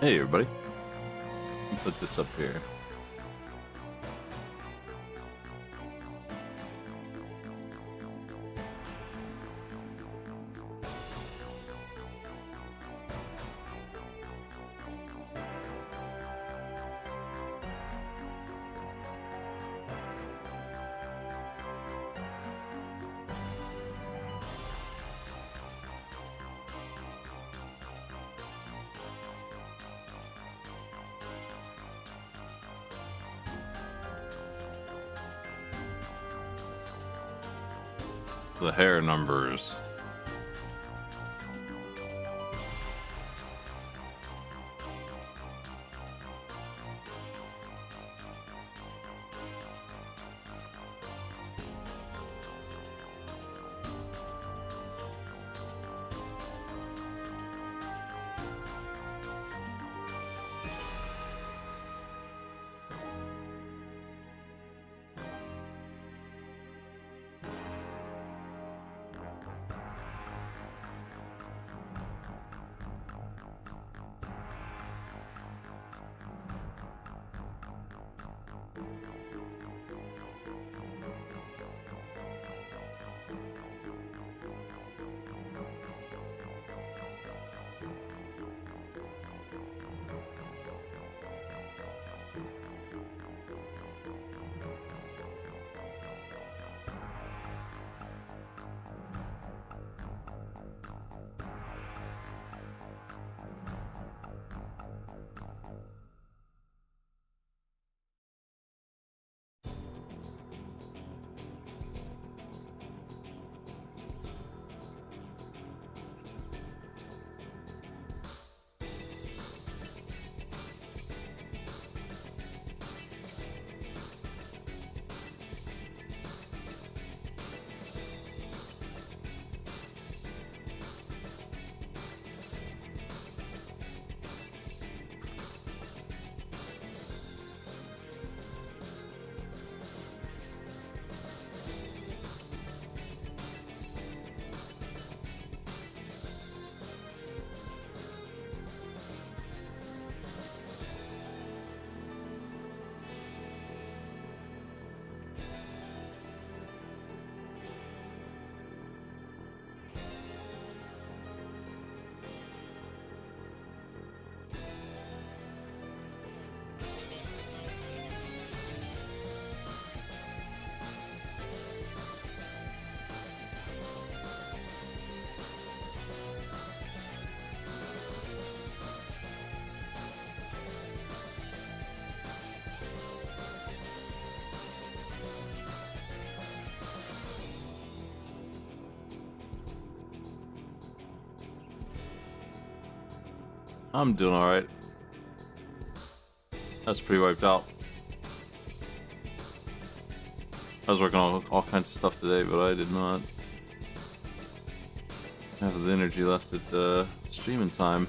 Hey everybody, put this up here. The hair numbers. I'm doing alright. That's pretty wiped out. I was working on all kinds of stuff today, but I did not have the energy left at streaming time.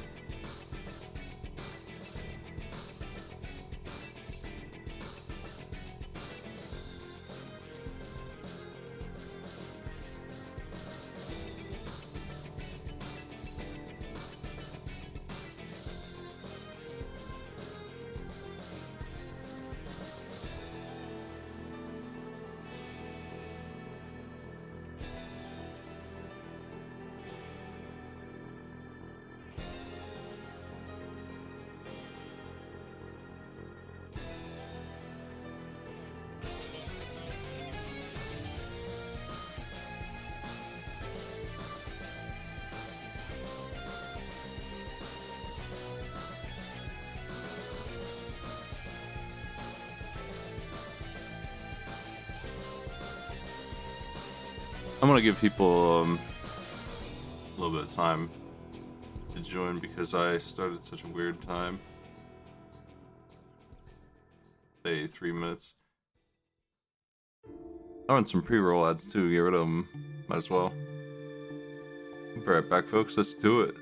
I'm gonna give people a little bit of time to join because I started such a weird time. Say 3 minutes. I want some pre-roll ads too. Get rid of them. Might as well. Be right back, folks. Let's do it.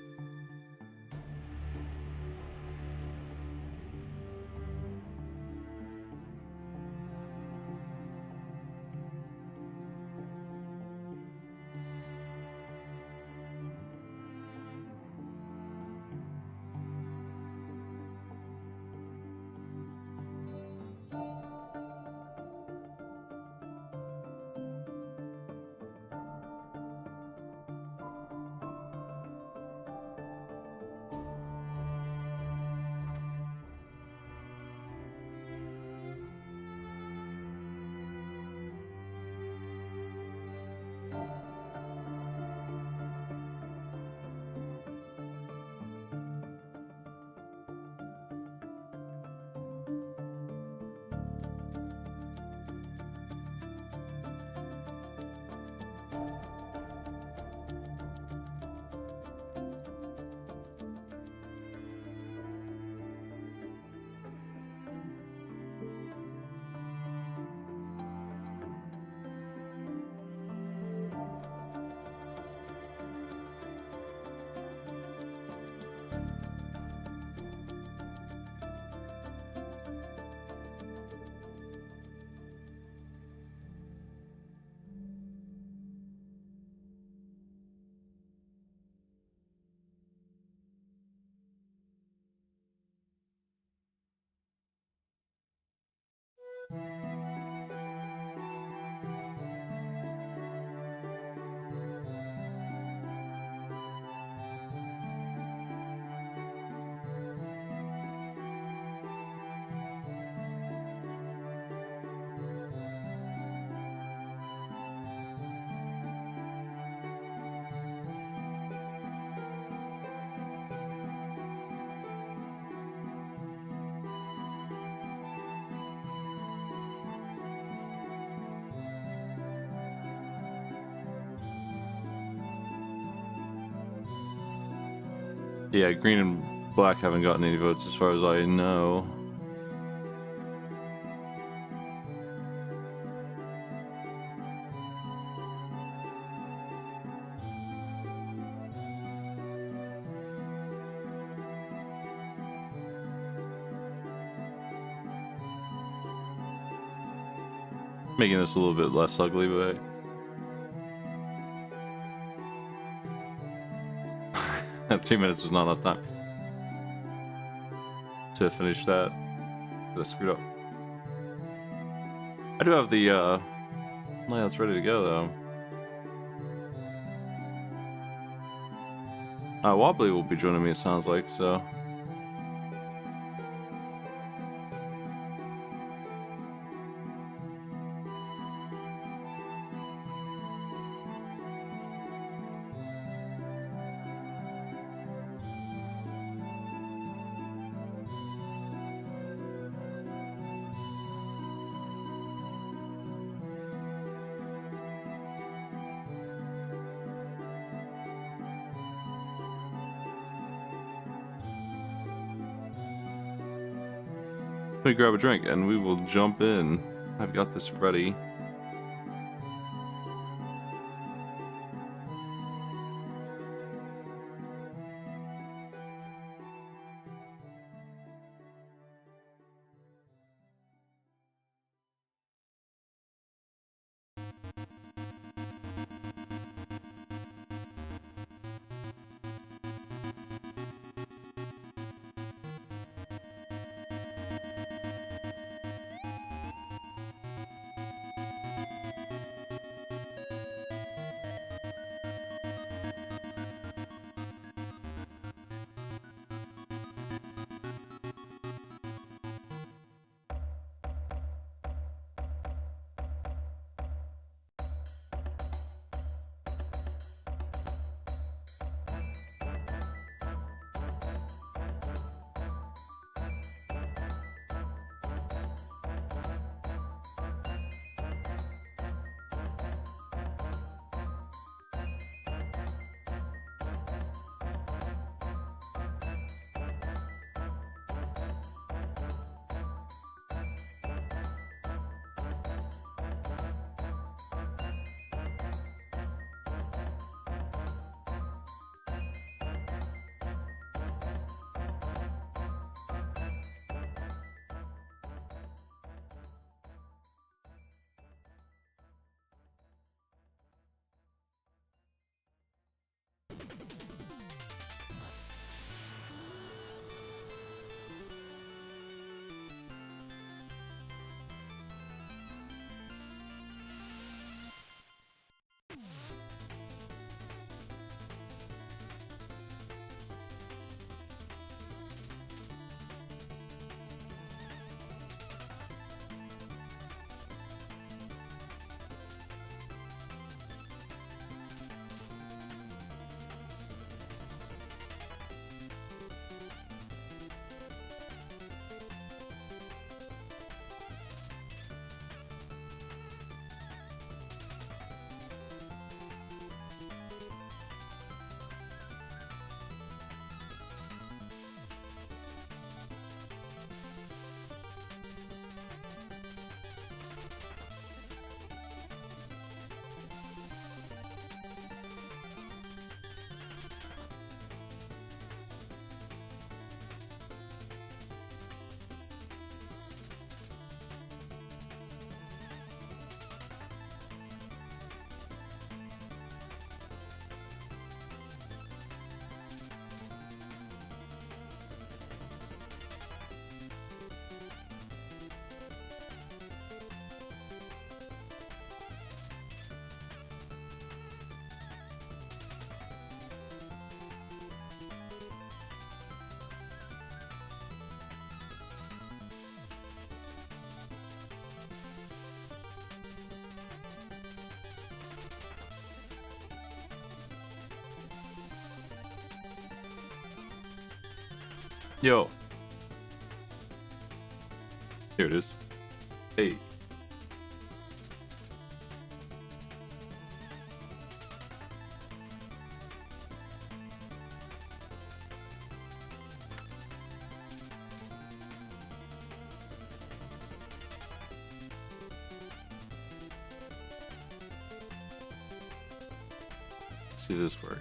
Yeah, green and black haven't gotten any votes as far as I know. Making this a little bit less ugly, but 3 minutes was not enough time to finish that. I screwed up. I do have the layouts ready to go though. Wobbly will be joining me, it sounds like, so. Let me grab a drink and we will jump in. I've got this ready. Yo. Here it is. Hey. see if this works.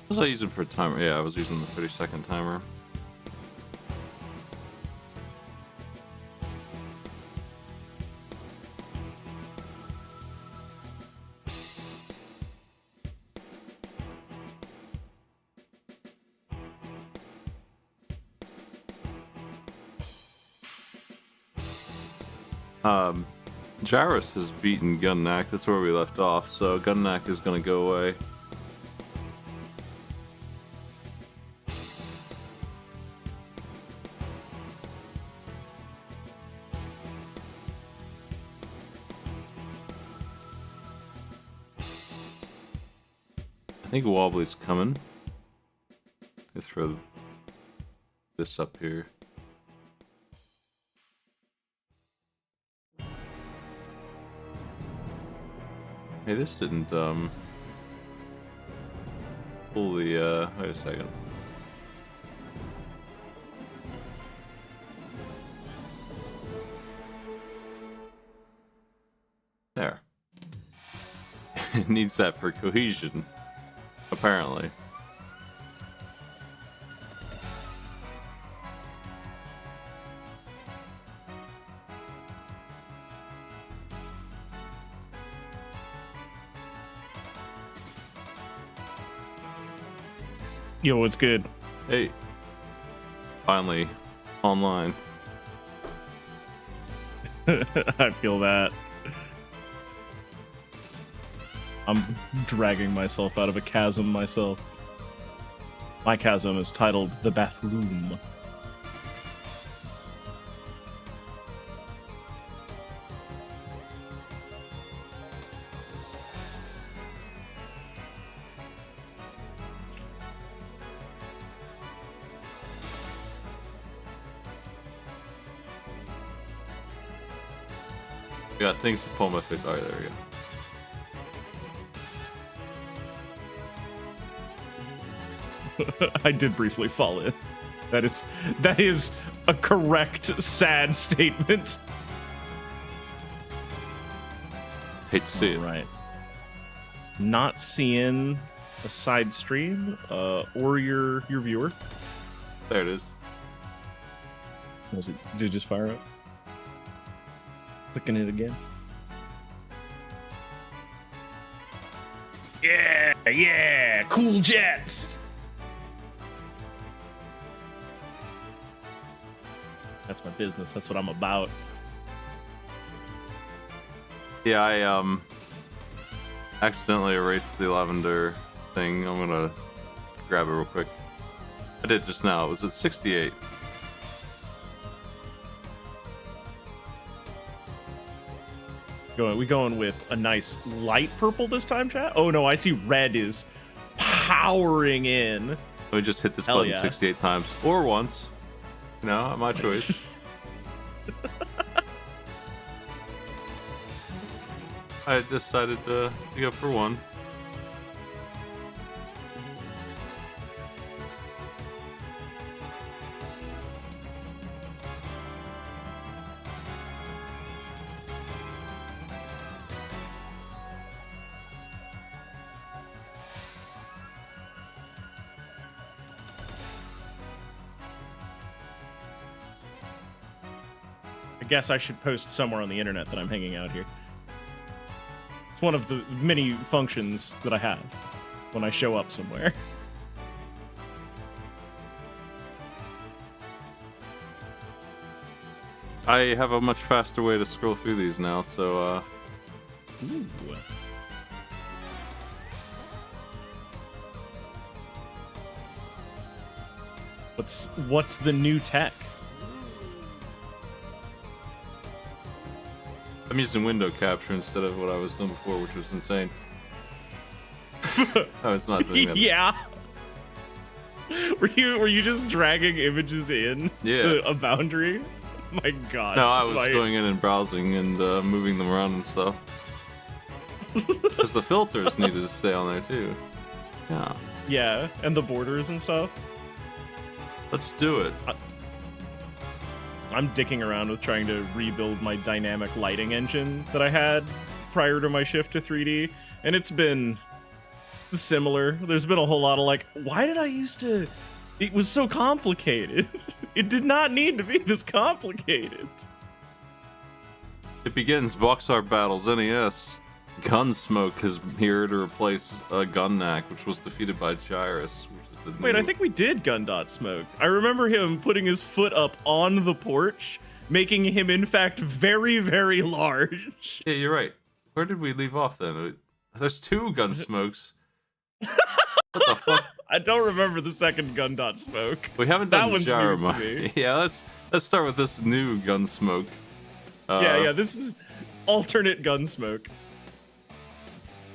Was I using for a timer? Yeah, I was using the 30-second timer. Jairus has beaten Gunnak. That's where we left off. So Gunnak is going to go away. I think Wobbly's coming. Let's throw this up here. Hey, this didn't, pull the, wait a second. There. It needs that for cohesion, apparently. Yo, what's good? Hey. Finally online. I feel that. I'm dragging myself out of a chasm myself. My chasm is titled The Bathroom. I got things to pull my face. Alright, there we go. I did briefly fall in. That is a correct, sad statement. Hate to see it. Right. Not seeing a side stream or your viewer. There it is. Did it just fire up? Clicking it again. Yeah, cool jets. That's my business. That's what I'm about. Yeah, I accidentally erased the lavender thing. I'm gonna grab it real quick. I did just now. It was at 68. We going with a nice light purple this time, chat? Oh no, I see red is powering in. Let me just hit this Hell button yeah. 68 times. Or once. You know, at my choice. I decided to go for one. I guess I should post somewhere on the internet that I'm hanging out here. It's one of the many functions that I have when I show up somewhere. I have a much faster way to scroll through these now, so Ooh. What's the new tech? I'm using window capture instead of what I was doing before, which was insane. Oh, it's not doing that. Yeah. Were you just dragging images in to a boundary? My God. No, I was going in and browsing and moving them around and stuff. Because the filters needed to stay on there too. Yeah. Yeah, and the borders and stuff. Let's do it. I'm dicking around with trying to rebuild my dynamic lighting engine that I had prior to my shift to 3D, and it's been similar. There's been a whole lot of like, why did I used to... It was so complicated. It did not need to be this complicated. It begins. Box Art Battles, NES. Gunsmoke is here to replace Gunnack, which was defeated by Gyrus. Wait, I think we did Gun.Smoke. I remember him putting his foot up on the porch, making him, in fact, very, very large. Yeah, you're right. Where did we leave off then? There's 2 Gunsmokes. What the fuck? I don't remember the second Gun.Smoke. We haven't done that the one's news to me. Yeah, let's start with this new Gunsmoke. Yeah, this is alternate Gunsmoke.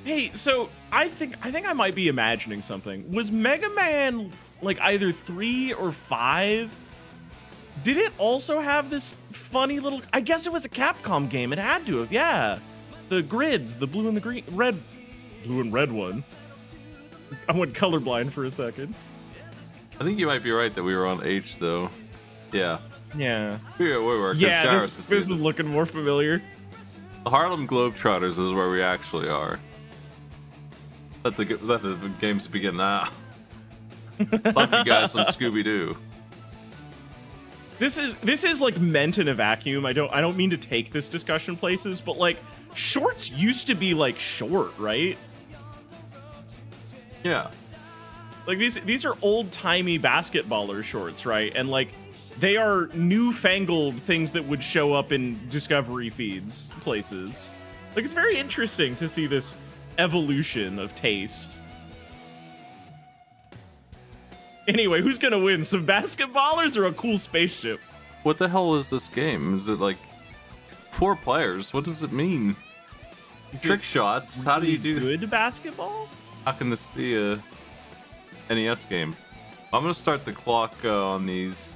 Hey, so I think I might be imagining something. Was Mega Man like either 3 or 5? Did it also have this funny little... I guess it was a Capcom game. It had to have, yeah. The grids, the blue and the green, blue and red one. I went colorblind for a second. I think you might be right that we were on H though. Yeah. Yeah. We were. Yeah, this is looking more familiar. The Harlem Globetrotters is where we actually are. Let the games begin now. Love you guys on Scooby-Doo. This is like meant in a vacuum. I don't mean to take this discussion places, but like shorts used to be like short, right? Yeah. Like these are old-timey basketballer shorts, right? And like they are newfangled things that would show up in Discovery feeds places. Like it's very interesting to see this evolution of taste. Anyway, who's gonna win? Some basketballers or a cool spaceship? What the hell is this game? Is it like 4 players? What does it mean? Trick shots? Really How do you do good basketball? How can this be a NES game? I'm gonna start the clock on these.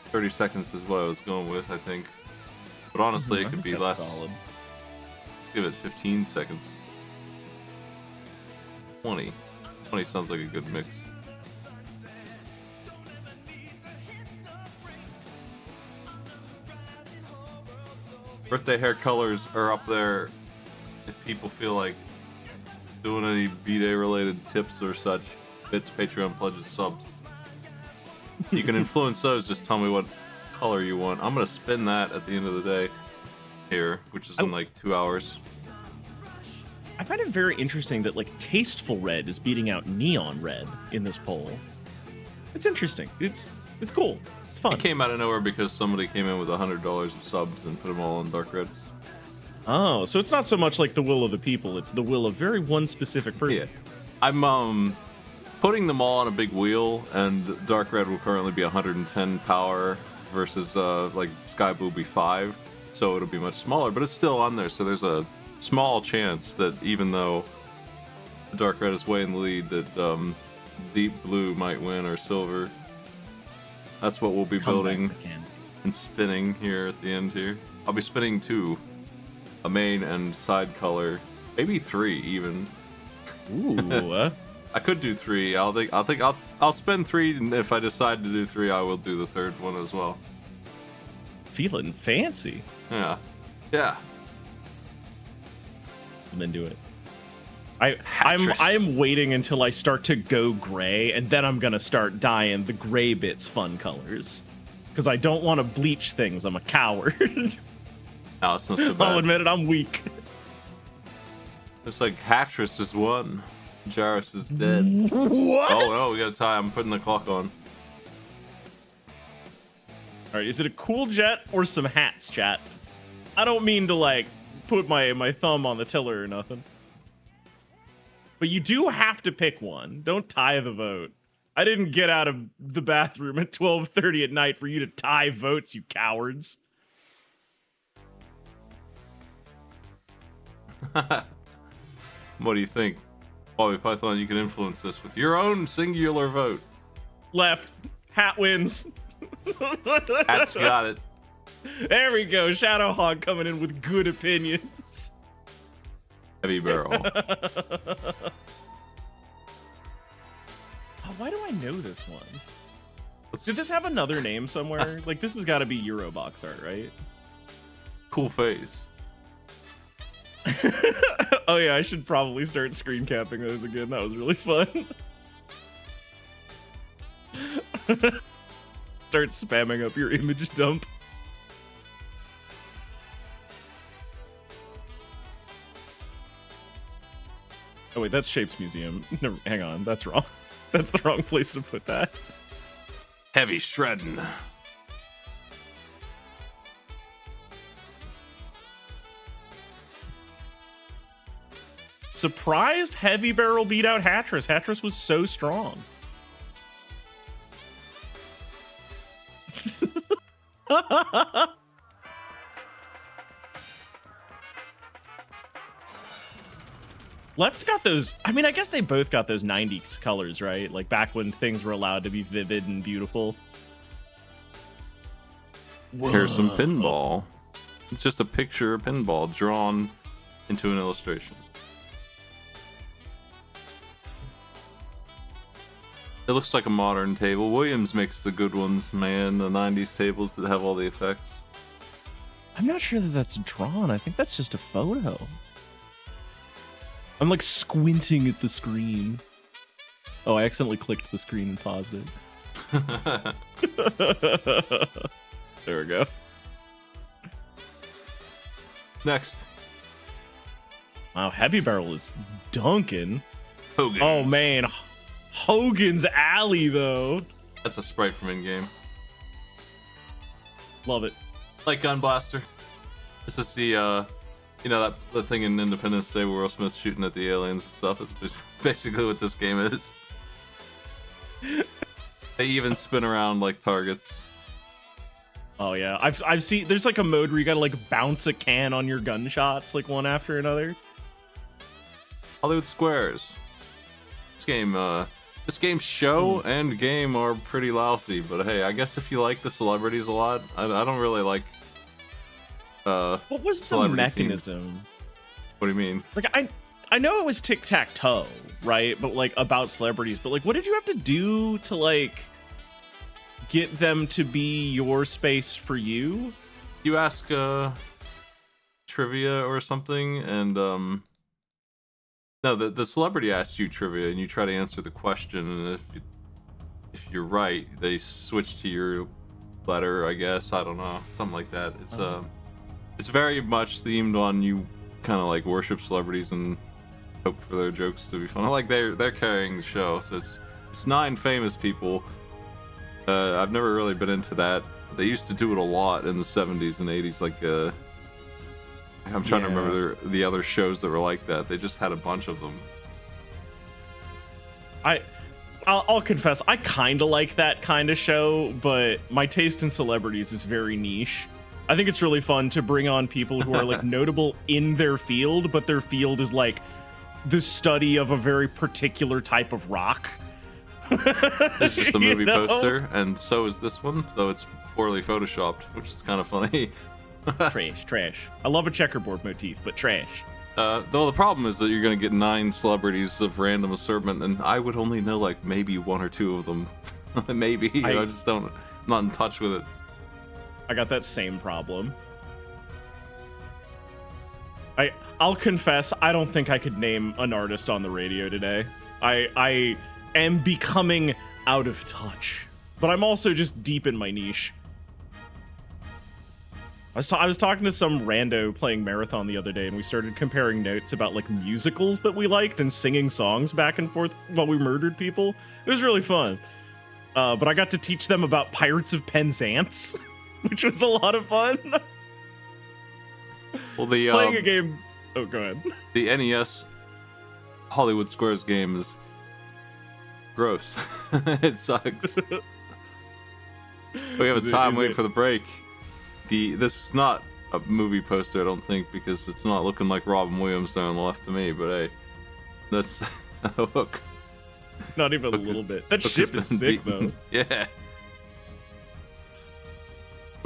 30 seconds is what I was going with, I think. But honestly, it could be less. Solid. Let's give it 15 seconds. 20. 20 sounds like a good mix. Birthday hair colors are up there if people feel like doing any B-Day related tips or such. Bits, Patreon pledges, subs. You can influence those, just tell me what color you want. I'm gonna spin that at the end of the day here, which is in like 2 hours. I find it very interesting that like tasteful red is beating out neon red in this poll. It's interesting. It's cool. It's fun. It came out of nowhere because somebody came in with $100 of subs and put them all on dark red. Oh, so it's not so much like the will of the people, it's the will of very one specific person. Yeah. I'm putting them all on a big wheel, and dark red will currently be 110 power versus like sky blue will be 5, so it'll be much smaller, but it's still on there, so there's a small chance that even though dark red is way in the lead, that deep blue might win, or silver. That's what we'll be building and spinning here at the end here. I'll be spinning 2, a main and side color, maybe 3 even. Ooh. I could do 3. I'll spend 3, and if I decide to do 3, I will do the third one as well. Feeling fancy. Yeah. Yeah. And then do it. I'm waiting until I start to go gray, and then I'm gonna start dyeing the gray bits fun colors. Because I don't want to bleach things. I'm a coward. No, it's not so bad. I'll admit it, I'm weak. It's like Hattress is won. Jarus is dead. What? Oh no, we gotta tie. I'm putting the clock on. Alright, is it a cool jet or some hats, chat? I don't mean to like put my thumb on the tiller or nothing. But you do have to pick one. Don't tie the vote. I didn't get out of the bathroom at 12:30 at night for you to tie votes, you cowards. What do you think? Bobby Python, you can influence this with your own singular vote. Left. Hat wins. Hat's got it. There we go. Shadow Hog coming in with good opinions. Heavy barrel. Oh, why do I know this one? Did this have another name somewhere? Like, this has got to be Euro Box Art, right? Cool face. Oh yeah, I should probably start screen capping those again. That was really fun. Start spamming up your image dump. Oh wait, that's Shapes Museum. No, hang on, that's wrong. That's the wrong place to put that. Heavy shredding. Surprised Heavy Barrel beat out Hattress. Hattress was so strong. Left's got those. I mean, I guess they both got those 90s colors, right? Like back when things were allowed to be vivid and beautiful. Here's some pinball. It's just a picture of pinball drawn into an illustration. It looks like a modern table. Williams makes the good ones, man. The 90s tables that have all the effects. I'm not sure that that's drawn. I think that's just a photo. I'm like squinting at the screen. Oh, I accidentally clicked the screen and paused it. There we go. Next. Wow, Heavy Barrel is dunking. Hogan's. Oh man, Hogan's Alley though. That's a sprite from in-game. Love it. Like Gun Blaster. This is the, you know, that the thing in Independence Day where Will Smith's shooting at the aliens and stuff. Is basically what this game is. They even spin around like targets. Oh yeah, I've seen. There's like a mode where you gotta like bounce a can on your gunshots like one after another. Hollywood Squares. This game's show and game are pretty lousy, but hey, I guess if you like the celebrities a lot, I don't really like. What was the mechanism? Themes. What do you mean? Like I know it was tic-tac-toe, right? But like about celebrities, but like what did you have to do to like get them to be your space for you? You ask trivia or something, and no, the celebrity asks you trivia, and you try to answer the question, and if you're right, they switch to your letter, I guess. I don't know, something like that. It's very much themed on you kind of like worship celebrities and hope for their jokes to be fun. Like they're carrying the show, so it's 9 famous people. I've never really been into that. They used to do it a lot in the 70s and 80s. Like I'm trying to remember the other shows that were like that. They just had a bunch of them. I'll confess, I kind of like that kind of show, but my taste in celebrities is very niche. I think it's really fun to bring on people who are like notable in their field, but their field is like the study of a very particular type of rock. It's just a movie poster, and so is this one, though it's poorly photoshopped, which is kind of funny. Trash. I love a checkerboard motif, but trash. Though the problem is that you're going to get 9 celebrities of random assortment, and I would only know like maybe 1 or 2 of them. Maybe. I just don't. I'm not in touch with it. I got that same problem. I'll confess, I don't think I could name an artist on the radio today. I am becoming out of touch, but I'm also just deep in my niche. I was talking to some rando playing Marathon the other day, and we started comparing notes about like musicals that we liked and singing songs back and forth while we murdered people. It was really fun. But I got to teach them about Pirates of Penzance, which was a lot of fun. Well, playing a game. Oh, go ahead. The NES Hollywood Squares game is gross. It sucks. We have a time waiting for the break. This is not a movie poster, I don't think, because it's not looking like Robin Williams there on the left of me, but hey, that's a Hook. Not even Hook a little bit. That Hook ship has is been sick, beaten. though. Yeah.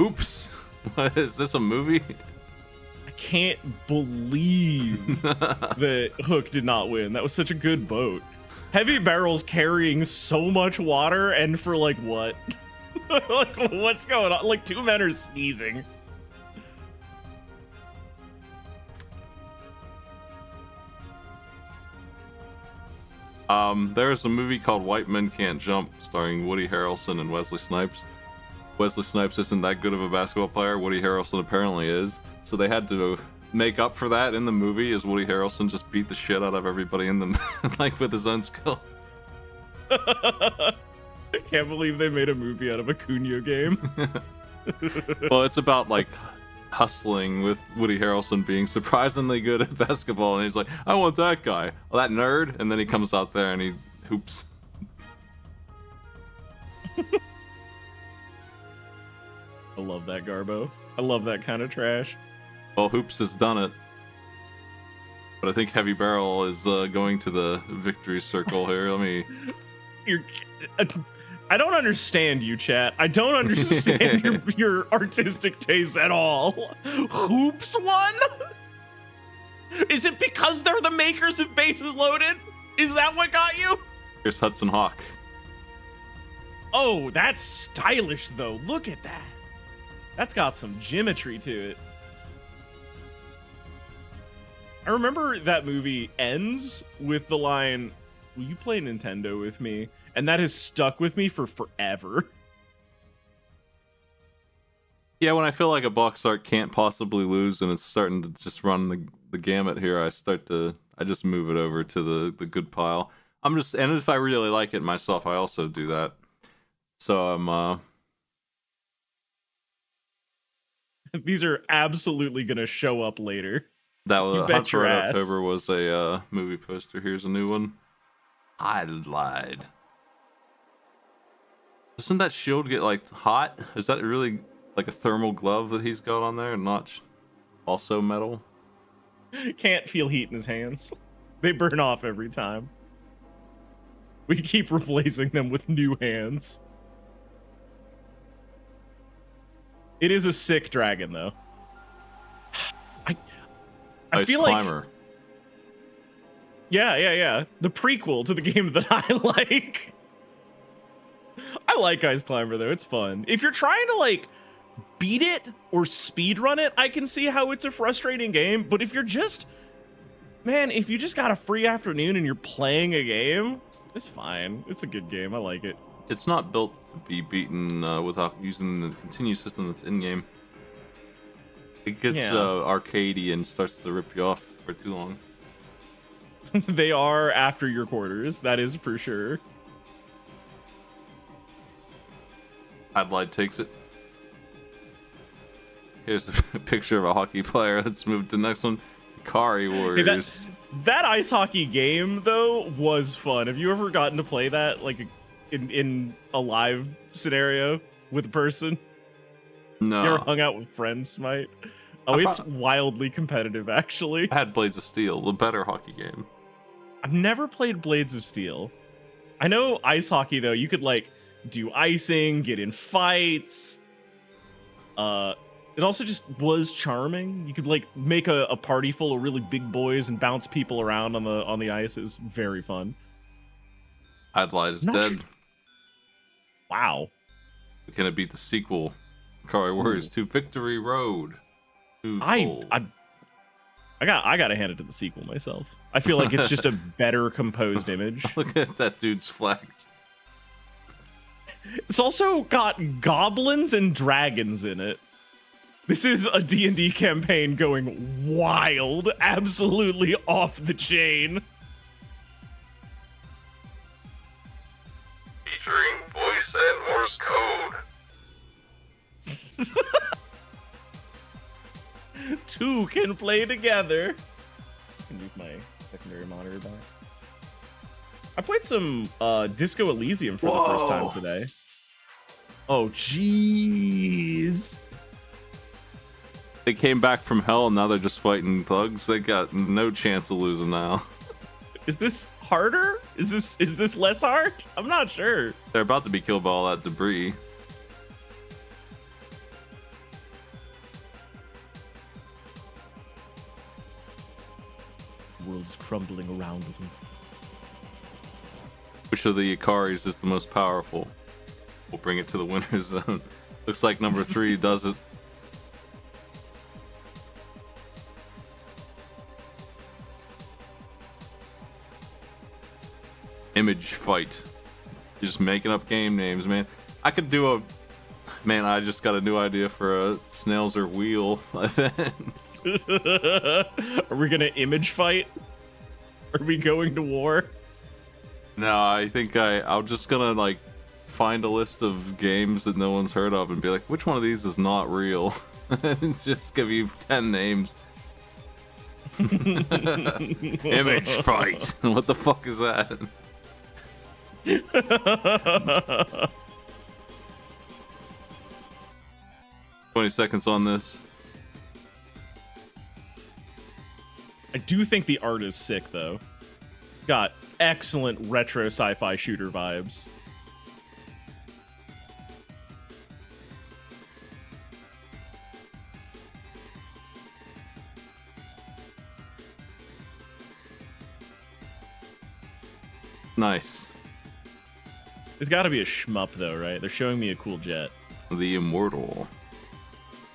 Oops. What, is this a movie? I can't believe that Hook did not win. That was such a good boat. Heavy Barrel's carrying so much water, and for like what? Like, what's going on? Like, 2 men are sneezing. There's a movie called White Men Can't Jump, starring Woody Harrelson and Wesley Snipes. Wesley Snipes isn't that good of a basketball player. Woody Harrelson apparently is. So they had to make up for that in the movie, as Woody Harrelson just beat the shit out of everybody in the like with his own skill. I can't believe they made a movie out of a Cunha game. Well, it's about like hustling with Woody Harrelson being surprisingly good at basketball, and he's like, I want that guy, that nerd, and then he comes out there and he hoops. I love that, Garbo. I love that kind of trash. Well, Hoops has done it. But I think Heavy Barrel is going to the victory circle here. Let me... I don't understand you, chat. I don't understand your artistic tastes at all. Hoops won? Is it because they're the makers of Bases Loaded? Is that what got you? Here's Hudson Hawk. Oh, that's stylish, though. Look at that. That's got some geometry to it. I remember that movie ends with the line, will you play Nintendo with me? And that has stuck with me for forever. Yeah, when I feel like a box art can't possibly lose and it's starting to just run the gamut here, I just move it over to the good pile. And if I really like it myself, I also do that. So I'm These are absolutely gonna show up later. that was bet Hunt for your Red ass. October was a movie poster. Here's a new one. I lied. Doesn't that shield get like hot? Is that really like a thermal glove that he's got on there and not also metal? Can't feel heat in his hands. They burn off every time. We keep replacing them with new hands. It is a sick dragon, though. I Ice feel Climber. like... Yeah. The prequel to the game that I like. I like Ice Climber, though. It's fun. If you're trying to, like, beat it or speedrun it, I can see how it's a frustrating game. But if you're just... Man, if you just got a free afternoon and you're playing a game, it's fine. It's a good game. I like it. It's not built to be beaten without using the continue system that's in-game. It gets arcadey and starts to rip you off for too long. They are after your quarters. That is for sure. Adelaide takes it. Here's a picture of a hockey player. Let's move to the next one. Ikari Warriors. Hey, that ice hockey game, though, was fun. Have you ever gotten to play that, like, in a live scenario with a person? No. You ever hung out with friends, Smite? Oh, it's wildly competitive, actually. I had Blades of Steel, the better hockey game. I've never played Blades of Steel. I know ice hockey, though, you could, like, do icing, get in fights. It also just was charming. You could, like, make a party full of really big boys and bounce people around on the ice. It was very fun. Adelaide is dead. Sure. Wow. Can it beat the sequel? Ikari Warriors 2 Victory Road. I gotta hand it to the sequel myself. I feel like it's just a better composed image. Look at that dude's flags. It's also got goblins and dragons in it. This is a D&D campaign going wild, absolutely off the chain. Featuring voice and Morse code. Two can play together. I can move my secondary monitor back. I played some Disco Elysium for the first time today. Oh, jeez. They came back from hell and now they're just fighting thugs. They got no chance of losing now. Is this harder? Is this less hard? I'm not sure. They're about to be killed by all that debris. The world is crumbling around with me. Which of the Ikaris is the most powerful? We'll bring it to the winner's zone. Looks like number 3 does it. Image fight. You're just making up game names, man. I could do a... Man, I just got a new idea for a snails or wheel event. Are we gonna image fight? Are we going to war? No, I think I'm just gonna like find a list of games that no one's heard of and be like, which one of these is not real? And just give you 10 names. Image fight. What the fuck is that? 20 seconds on this. I do think the art is sick, though. Got excellent retro sci-fi shooter vibes. Nice. There's got to be a shmup, though, right? They're showing me a cool jet. The Immortal.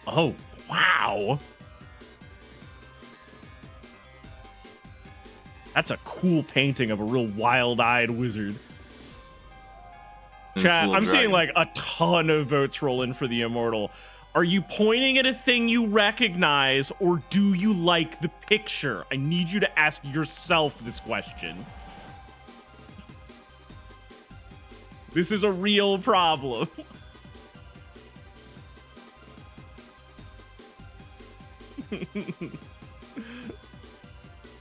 Oh, wow. That's a cool painting of a real wild-eyed wizard. Chat, I'm seeing like a ton of votes roll in for the Immortal. Are you pointing at a thing you recognize, or do you like the picture? I need you to ask yourself this question. This is a real problem.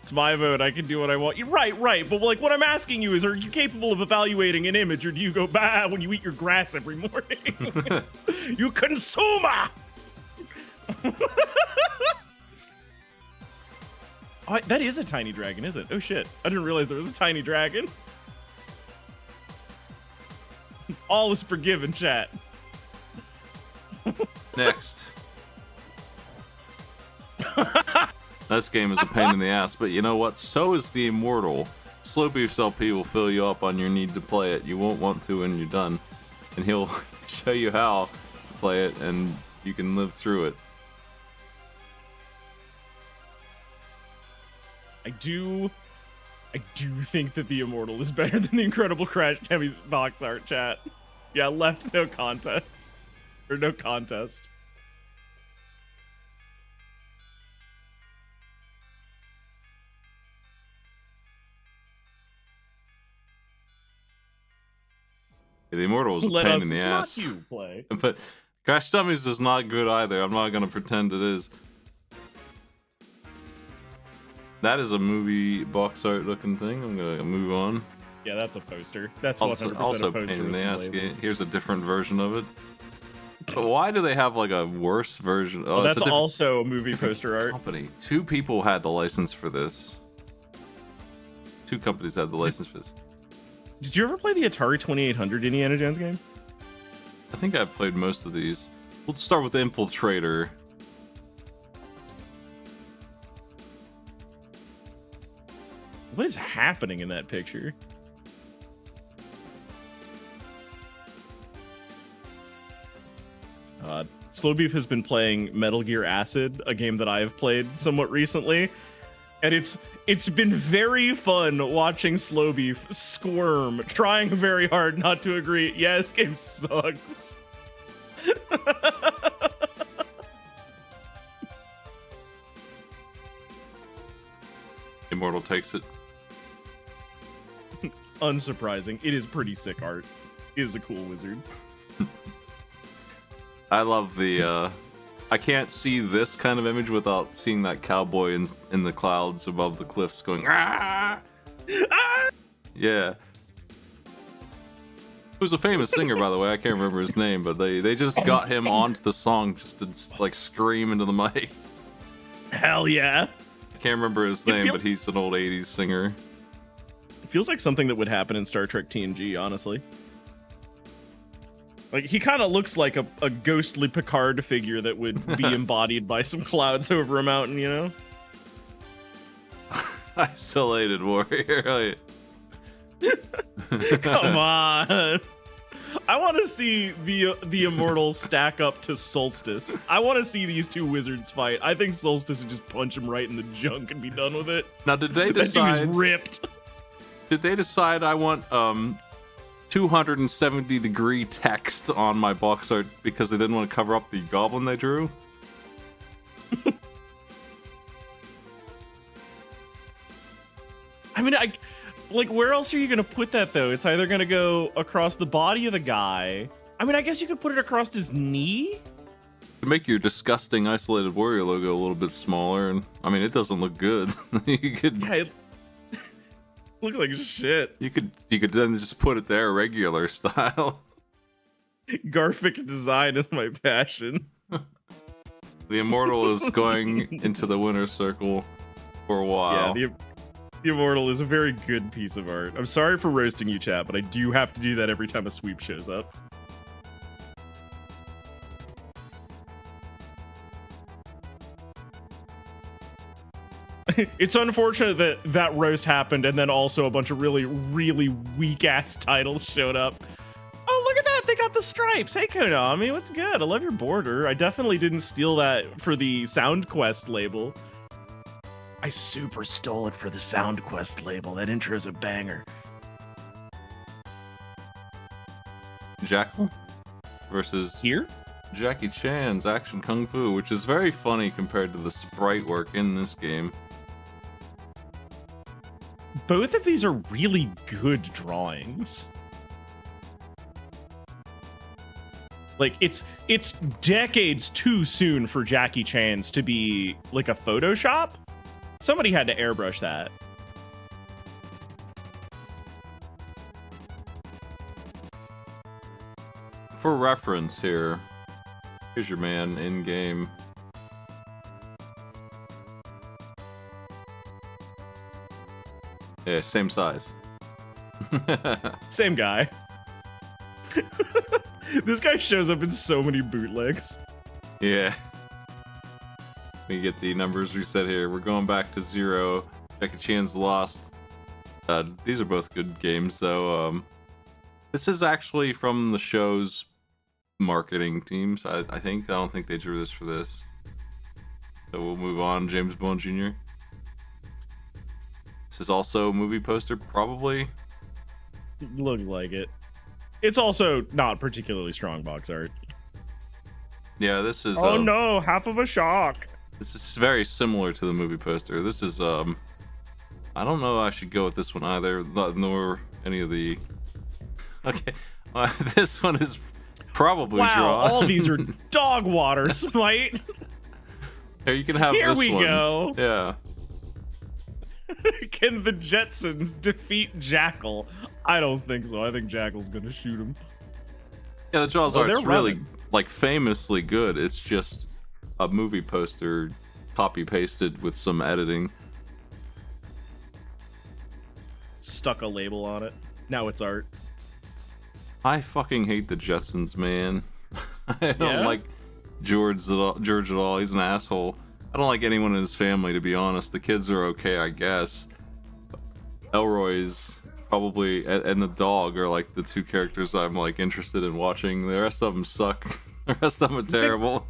It's my vote. I can do what I want. You're right. But like, what I'm asking you is, are you capable of evaluating an image, or do you go bah when you eat your grass every morning? You consumer. Oh, that is a tiny dragon, is it? Oh shit! I didn't realize there was a tiny dragon. All is forgiven, chat. Next. This game is a pain in the ass, but you know what? So is the Immortal. Slow Beef's LP will fill you up on your need to play it. You won't want to when you're done. And he'll show you how to play it, and you can live through it. I do think that the Immortal is better than the Incredible Crash Tammy's box art, chat. Yeah, left no contest. Or no contest. The Immortal is a Let pain us in the not ass. you play. But Crash Dummies is not good either. I'm not going to pretend it is. That is a movie box art looking thing. I'm going to move on. Yeah, that's a poster. That's Also, 100% also a poster. pain in with the some ass. labels. Here's a different version of it. But why do they have like a worse version? Oh, it's that's also a movie poster art. Company. 2 people had the license for this. 2 companies had the license for this. Did you ever play the Atari 2800 Indiana Jones game? I think I've played most of these. We'll start with Infiltrator. What is happening in that picture? Slow Beef has been playing Metal Gear Acid, a game that I have played somewhat recently, and it's been very fun watching Slow Beef squirm, trying very hard not to agree. Yeah, this game sucks. Immortal takes it. Unsurprising. It is pretty sick art. It is a cool wizard. I love the I can't see this kind of image without seeing that cowboy in the clouds above the cliffs going ah! Ah! Yeah, Who's a famous singer, by the way. I can't remember his name, but they just got him onto the song just to like scream into the mic. Hell yeah. I can't remember his name, but he's an old 80s singer. It feels like something that would happen in Star Trek TNG, honestly. Like, he kind of looks like a ghostly Picard figure that would be embodied by some clouds over a mountain, you know? Isolated warrior. Come on. I want to see the Immortals stack up to Solstice. I want to see these two wizards fight. I think Solstice would just punch him right in the junk and be done with it. Now, did they decide? That dude's ripped. Did they decide I want 270-degree text on my box art because they didn't want to cover up the goblin they drew? I mean, like, where else are you gonna put that though? It's either gonna go across the body of the guy. I mean, I guess you could put it across his knee. To make your disgusting isolated warrior logo a little bit smaller, and I mean, it doesn't look good. You could. Yeah, it looks like shit. You could then just put it there regular style. Garfic design is my passion. The Immortal is going into the winner's circle for a while. Yeah, the Immortal is a very good piece of art. I'm sorry for roasting you, chat, but I do have to do that every time a sweep shows up. It's unfortunate that that roast happened and then also a bunch of really, really weak-ass titles showed up. Oh, look at that! They got the stripes! Hey, Konami, what's good? I love your border. I definitely didn't steal that for the Sound Quest label. I super stole it for the Sound Quest label. That intro is a banger. Jackal versus Here? Jackie Chan's Action Kung Fu, which is very funny compared to the sprite work in this game. Both of these are really good drawings. Like, it's decades too soon for Jackie Chan's to be like a Photoshop. Somebody had to airbrush that. For reference here, here's your man in game. Yeah, same size. Same guy. This guy shows up in so many bootlegs. Yeah. Let me get the numbers reset here. We're going back to 0. Jackie Chan's lost. These are both good games, though. This is actually from the show's marketing teams, I think. I don't think they drew this for this. So we'll move on. James Bond Jr. This is also a movie poster, probably. Looks like it. It's also not particularly strong box art. Yeah, this is... Oh no, half of a shock. This is very similar to the movie poster. This is, I don't know I should go with this one either, nor any of the... Okay, this one is probably drawn. All these are dog water, Smite. Here, you can have Here this one. we go. Yeah. Can the Jetsons defeat Jackal? I don't think so. I think Jackal's gonna shoot him. Yeah, the Jaws Oh, art's they're really, running. like, famously good. It's just a movie poster copy-pasted with some editing. Stuck a label on it. Now it's art. I fucking hate the Jetsons, man. I don't Yeah? like George at all. He's an asshole. I don't like anyone in his family, to be honest. The kids are okay, I guess. Elroy's probably, and the dog are like the two characters I'm like interested in watching. The rest of them suck. The rest of them are terrible.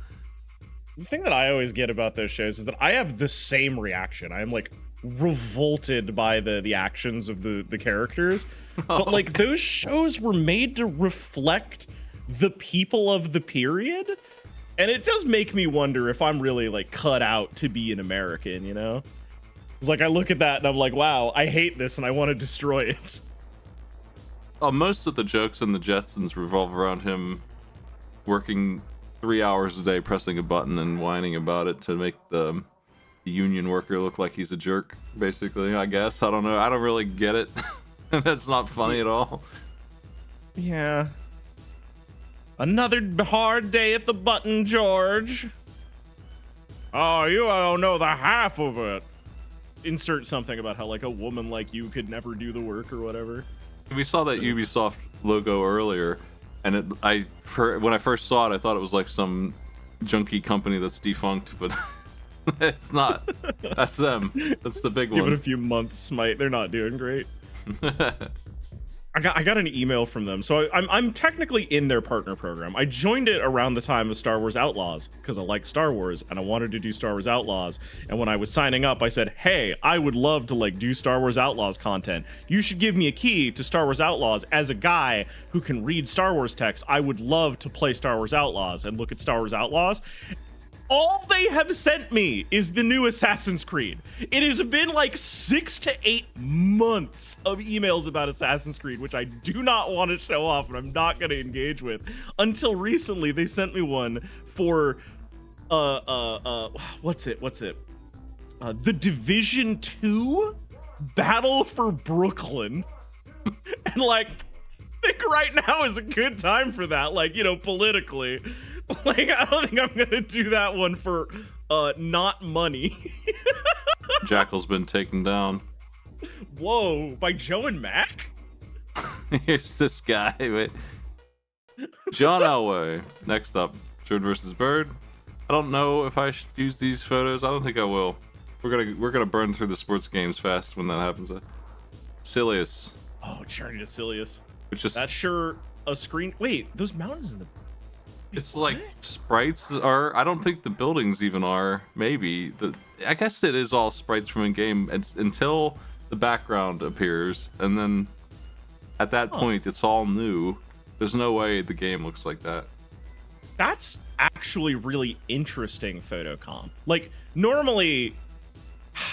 The thing that I always get about those shows is that I have the same reaction. I am like revolted by the actions of the characters. But like those shows were made to reflect the people of the period. And it does make me wonder if I'm really like cut out to be an American, you know? It's like I look at that and I'm like, wow, I hate this and I want to destroy it. Most of the jokes in the Jetsons revolve around him working 3 hours a day pressing a button and whining about it to make the union worker look like he's a jerk, basically, I guess. I don't know. I don't really get it. That's not funny at all. Yeah. Another hard day at the button, George. Oh, you don't know the half of it. Insert something about how like a woman like you could never do the work or whatever. We saw that Ubisoft logo earlier, and when I first saw it, I thought it was like some junky company that's defunct, but it's not. That's them. That's the big one. Give it a few months, Smite. They're not doing great. I got an email from them, so I'm technically in their partner program. I joined it around the time of Star Wars Outlaws because I like Star Wars and I wanted to do Star Wars Outlaws. And when I was signing up, I said, "Hey, I would love to like do Star Wars Outlaws content. You should give me a key to Star Wars Outlaws. As a guy who can read Star Wars text, I would love to play Star Wars Outlaws and look at Star Wars Outlaws." All they have sent me is the new Assassin's Creed. It has been like 6 to 8 months of emails about Assassin's Creed, which I do not want to show off and I'm not going to engage with. Until recently, they sent me one for, what's it? The Division 2 Battle for Brooklyn. And like, I think right now is a good time for that, like, you know, politically. Like, I don't think I'm gonna do that one for not money. Jackal's been taken down. Whoa, by Joe and Mac? Here's this guy. Wait. John Elway. Next up, Bird versus Bird. I don't know if I should use these photos. I don't think I will. We're gonna burn through the sports games fast when that happens. Silius. Oh, Journey to Silius. Which is that's sure a screen. Wait, those mountains in the. It's like sprites are. I don't think the buildings even are. Maybe I guess it is all sprites from in game until the background appears, and then at that point it's all new. There's no way the game looks like that. That's actually really interesting photo comp. Like normally,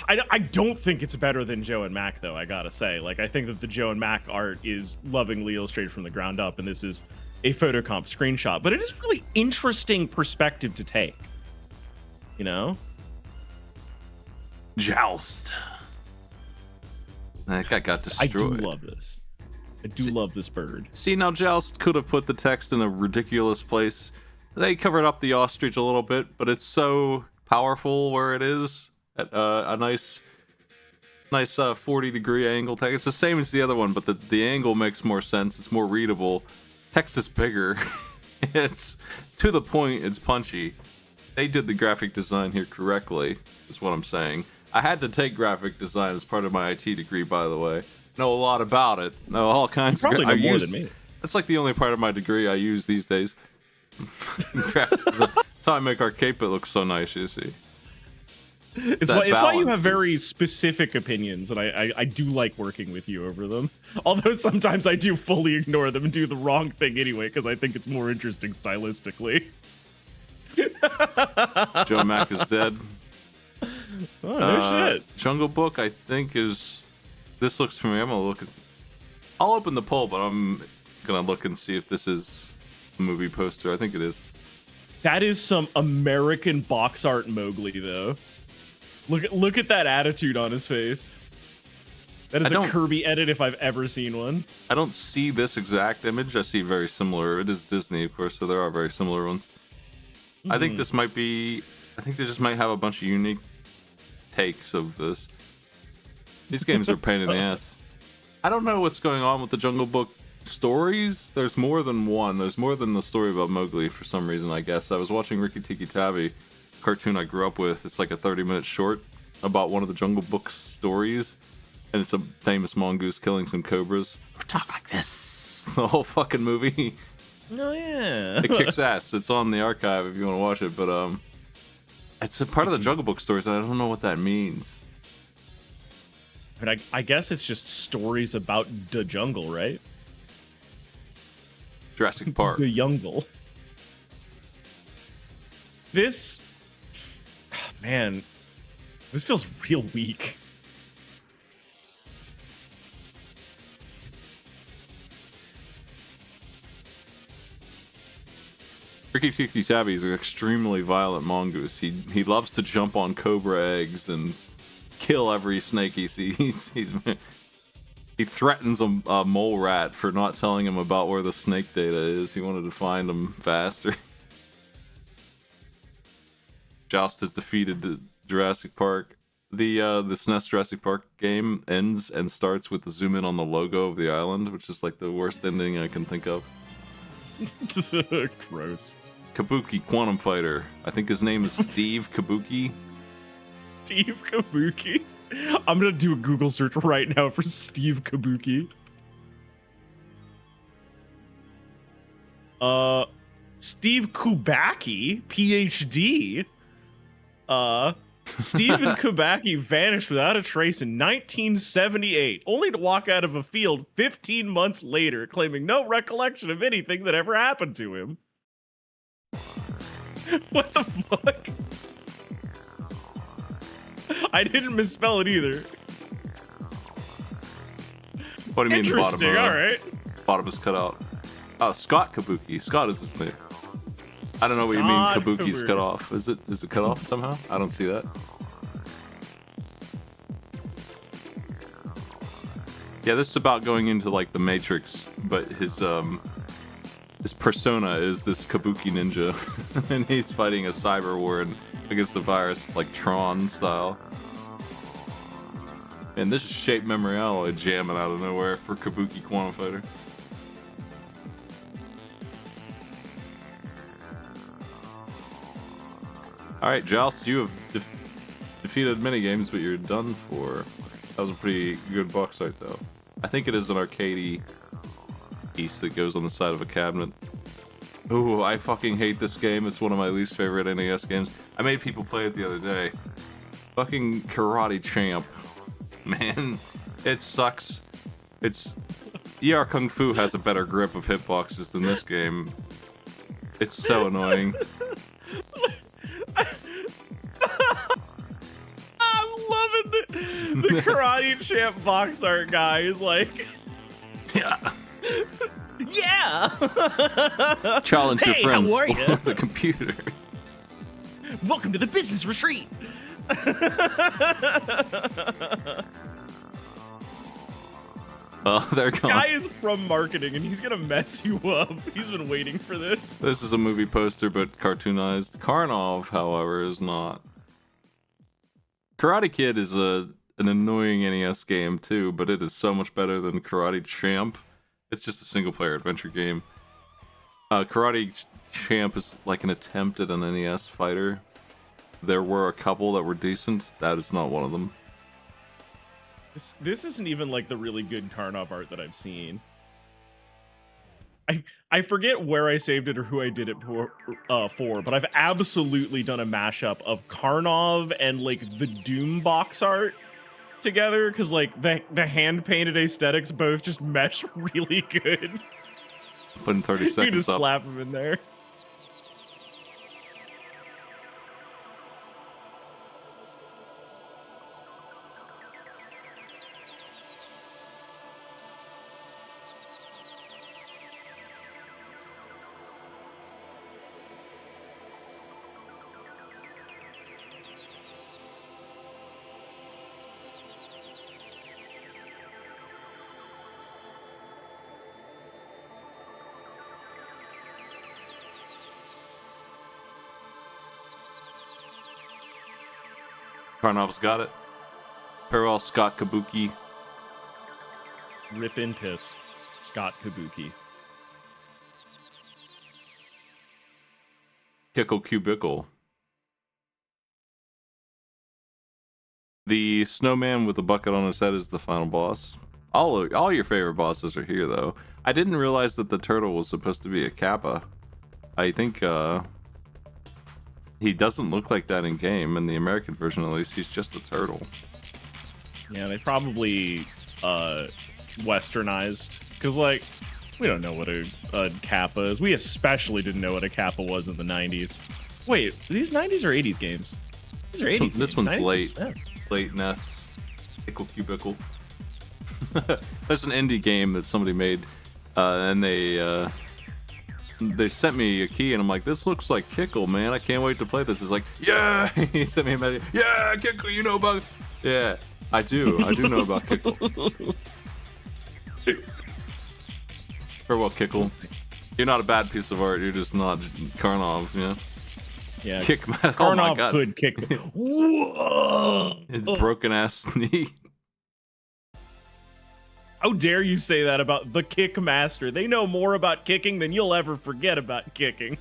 I don't think it's better than Joe and Mac though. I gotta say, like I think that the Joe and Mac art is lovingly illustrated from the ground up, and this is a photocomp screenshot, but it is really interesting perspective to take, you know. Joust. That guy got destroyed. I do love this. I do love this bird. See, now Joust could have put the text in a ridiculous place. They covered up the ostrich a little bit, but it's so powerful where it is at a nice 40-degree angle text. It's the same as the other one, but the angle makes more sense. It's more readable. Text is bigger. It's to the point. It's punchy. They did the graphic design here correctly, is what I'm saying. I had to take graphic design as part of my IT degree, by the way. Know a lot about it. Know all kinds of. Probably know more than me. That's like the only part of my degree I use these days. Graphic design. That's how I make our cape. It looks so nice. You see. It's why you have very specific opinions, and I do like working with you over them. Although sometimes I do fully ignore them and do the wrong thing anyway, because I think it's more interesting stylistically. Joe Mac is dead. Oh, no shit. Jungle Book, I think, is... This looks familiar. I'm gonna look at... I'll open the poll, but I'm gonna look and see if this is a movie poster. I think it is. That is some American box art Mowgli, though. Look at that attitude on his face. That is a Kirby edit if I've ever seen one. I don't see this exact image. I see very similar. It is Disney, of course, so there are very similar ones. I think this might be... I think they just might have a bunch of unique takes of this. These games are a pain in the ass. I don't know what's going on with the Jungle Book stories. There's more than one. There's more than the story about Mowgli for some reason, I guess. I was watching Rikki Tikki Tavi, cartoon I grew up with. It's like a 30-minute short about one of the Jungle Book stories, and it's a famous mongoose killing some cobras. Or talk like this. The whole fucking movie. Oh yeah. It kicks ass. It's on the archive if you want to watch it, but it's a part of the Jungle Book stories, and I don't know what that means. But I guess it's just stories about the jungle, right? Jurassic Park. The jungle. This... Man, this feels real weak. Rikki Tikki Tavi is an extremely violent mongoose. He loves to jump on cobra eggs and kill every snake he sees. He threatens a mole rat for not telling him about where the snake data is. He wanted to find him faster. Joust has defeated the Jurassic Park. The SNES Jurassic Park game ends and starts with the zoom in on the logo of the island, which is like the worst ending I can think of. Gross. Kabuki Quantum Fighter. I think his name is Steve Kabuki. Steve Kabuki. I'm gonna do a Google search right now for Steve Kabuki. Steve Kubacki, PhD. Stephen Kubacki vanished without a trace in 1978, only to walk out of a field 15 months later, claiming no recollection of anything that ever happened to him. What the fuck? I didn't misspell it either. What do you mean the bottom? Interesting, alright. Bottom is cut out. Oh, Scott Kabuki. Scott is his name. I don't know what you mean Kabuki's cut off. Is it cut off somehow? I don't see that. Yeah, this is about going into like the Matrix, but his persona is this Kabuki ninja, and he's fighting a cyber war against the virus, like Tron style. And this is Shape Memory Alloy jamming out of nowhere for Kabuki Quantum Fighter. Alright, Joust, you have defeated many games, but you're done for. That was a pretty good box art, though. I think it is an arcadey piece that goes on the side of a cabinet. Ooh, I fucking hate this game. It's one of my least favorite NES games. I made people play it the other day. Fucking Karate Champ. Man, it sucks. ER Kung Fu has a better grip of hitboxes than this game. It's so annoying. I'm loving the Karate Champ box art guy is like, yeah. Yeah. Challenge your friends how are you? with the computer. Welcome to the business retreat. Well, they're This gone. guy is from marketing, and he's gonna mess you up. He's been waiting for this. This is a movie poster, but cartoonized. Karnov, however, is not. Karate Kid is an annoying NES game too, but it is so much better than Karate Champ. It's just a single-player adventure game. Karate Champ is like an attempt at an NES fighter. There were a couple that were decent. That is not one of them. This isn't even like the really good Karnov art that I've seen. I forget where I saved it or who I did it for, but I've absolutely done a mashup of Karnov and like the Doom box art together, because like the hand painted aesthetics both just mesh really good. Putting 30 You seconds just up. slap them in there. Karnov's got it. Farewell, Scott Kabuki. Rip and piss. Scott Kabuki. Kickle Cubicle. The snowman with the bucket on his head is the final boss. All your favorite bosses are here, though. I didn't realize that the turtle was supposed to be a Kappa. I think, he doesn't look like that in game. In the American version, at least, he's just a turtle. Yeah, they probably westernized, because like we don't know what a Kappa is. We especially didn't know what a Kappa was in the 90s. Wait, are these 90s or 80s games? These are 80s. This games. one's 90s late. was SNES. Late NES. Kickle Cubicle. There's an indie game that somebody made, and they sent me a key, and I'm like, this looks like Kickle, man. I can't wait to play this. It's like, yeah! He sent me a message. Yeah, Kickle, you know about... Yeah, I do. I do know about Kickle. Farewell, Kickle. You're not a bad piece of art. You're just not Karnov, yeah. Yeah. Kickmaster. Karnov Oh my god. could kick. Whoa! His broken ass knee. How dare you say that about the Kickmaster? They know more about kicking than you'll ever forget about kicking.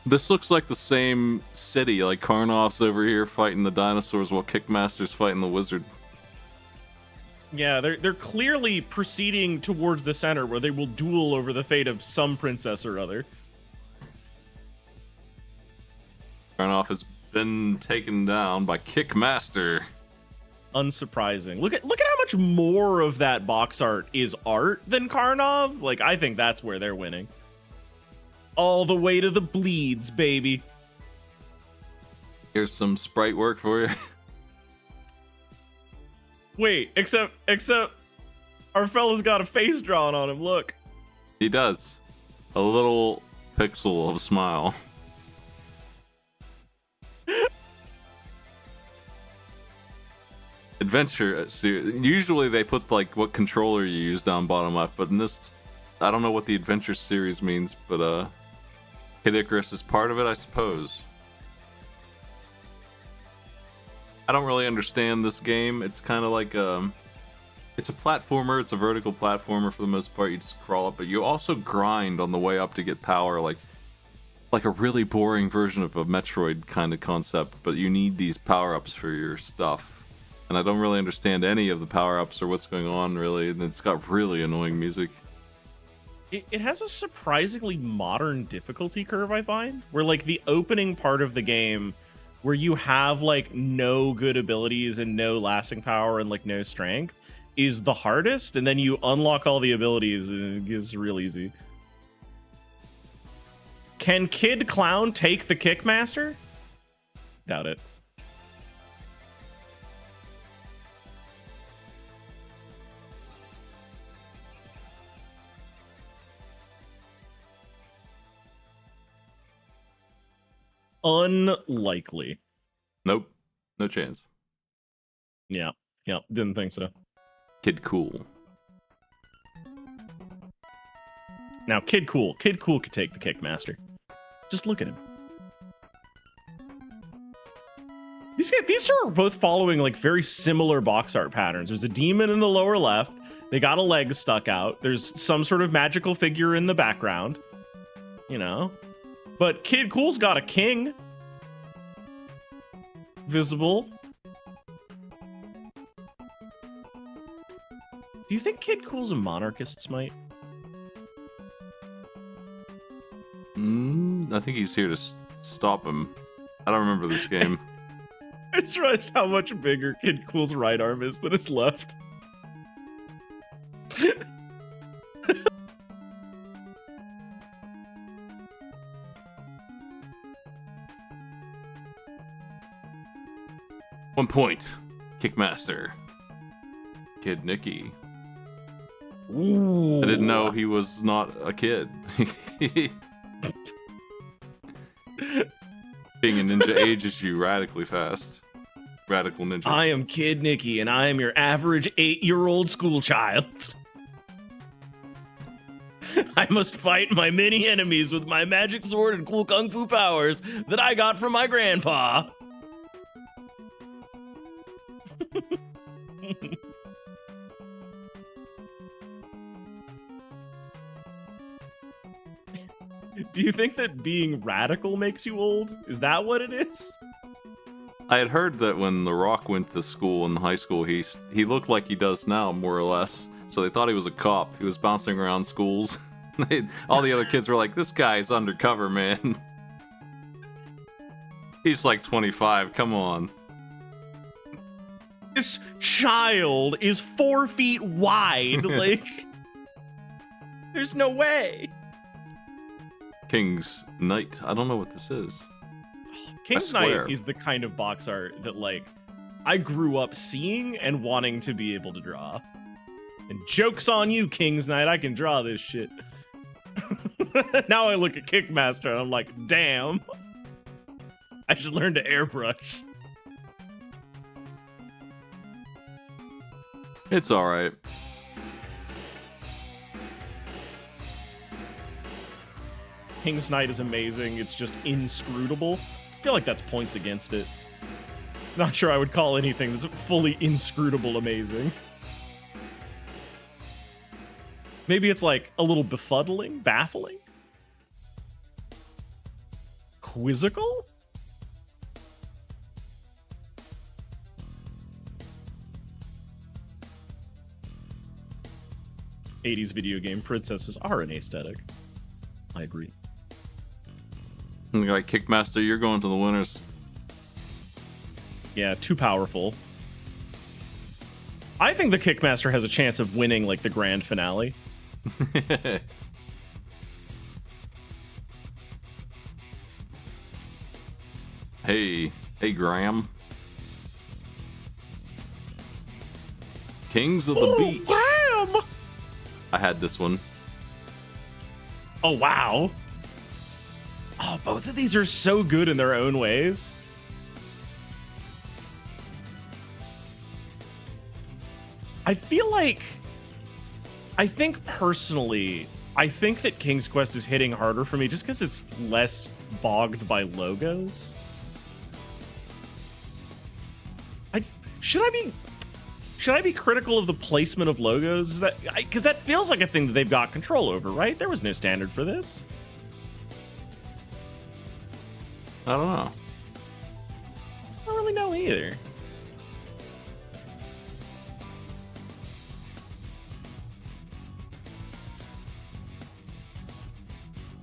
This looks like the same city. Like Karnov's over here fighting the dinosaurs while Kickmaster's fighting the wizard. Yeah, they're clearly proceeding towards the center where they will duel over the fate of some princess or other. Karnov has been taken down by Kickmaster. Unsurprising. Look at how much more of that box art is art than Karnov. Like, I think that's where they're winning. All the way to the bleeds, baby. Here's some sprite work for you. Wait, except our fella's got a face drawn on him. Look. He does. A little pixel of a smile. Adventure series. Usually they put like what controller you use down bottom left, but in this, I don't know what the adventure series means, but Kid Icarus is part of it, I suppose. I don't really understand this game. It's kind of like it's a platformer. It's a vertical platformer for the most part. You just crawl up, but you also grind on the way up to get power, like a really boring version of a Metroid kind of concept. But you need these power-ups for your stuff, and I don't really understand any of the power-ups or what's going on really. And it's got really annoying music. It has a surprisingly modern difficulty curve, I find, where like the opening part of the game, where you have like no good abilities and no lasting power and like no strength, is the hardest, and then you unlock all the abilities and it gets real easy. Can Kid Clown take the Kickmaster? Doubt it. Unlikely. Nope. No chance. Yeah. Didn't think so. Kid Cool. Now, Kid Cool could take the Kickmaster. Just look at him. These two are both following like very similar box art patterns. There's a demon in the lower left. They got a leg stuck out. There's some sort of magical figure in the background. You know. But Kid Cool's got a king. Visible. Do you think Kid Cool's a monarchist, Smite? I think he's here to stop him. I don't remember this game. I just realized how much bigger Kid Cool's right arm is than his left. One point. Kickmaster. Kid Nicky. Ooh. I didn't know he was not a kid. Being a ninja ages you radically fast. Radical ninja. I am Kid Nicky, and I am your average 8-year-old school child. I must fight my many enemies with my magic sword and cool kung fu powers that I got from my grandpa. Do you think that being radical makes you old? Is that what it is? I had heard that when The Rock went to school in high school, he looked like he does now, more or less. So they thought he was a cop. He was bouncing around schools. All the other kids were like, "This guy's undercover, man." He's like 25. Come on. This child is 4 feet wide. Like, there's no way. King's Knight. I don't know what this is. King's Knight is the kind of box art that, like, I grew up seeing and wanting to be able to draw. And joke's on you, King's Knight. I can draw this shit. Now I look at Kickmaster and I'm like, damn. I should learn to airbrush. It's all right. King's Knight is amazing. It's just inscrutable. I feel like that's points against it. Not sure I would call anything that's fully inscrutable amazing. Maybe it's like a little befuddling, baffling, quizzical. '80s video game princesses are an aesthetic. I agree. Like Kickmaster, you're going to the winners. Yeah, too powerful. I think the Kickmaster has a chance of winning like the grand finale. Hey Graham. Kings of the Beach. Graham! I had this one. Oh, wow. Oh, both of these are so good in their own ways. I feel like... I think personally, I think that King's Quest is hitting harder for me just because it's less bogged by logos. Should I be critical of the placement of logos? Is that because that feels like a thing that they've got control over, right? There was no standard for this. I don't know. I don't really know either.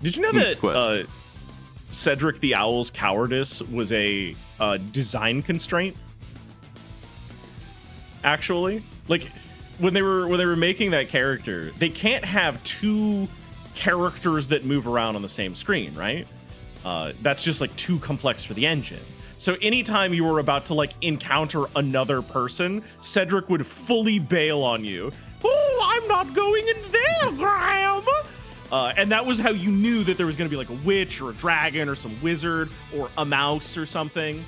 Did you know that Cedric the Owl's cowardice was a design constraint? Actually, like when they were making that character, they can't have two characters that move around on the same screen, right? That's just like too complex for the engine. So anytime you were about to like encounter another person, Cedric would fully bail on you. Oh, I'm not going in there, Graham. And that was how you knew that there was going to be like a witch or a dragon or some wizard or a mouse or something.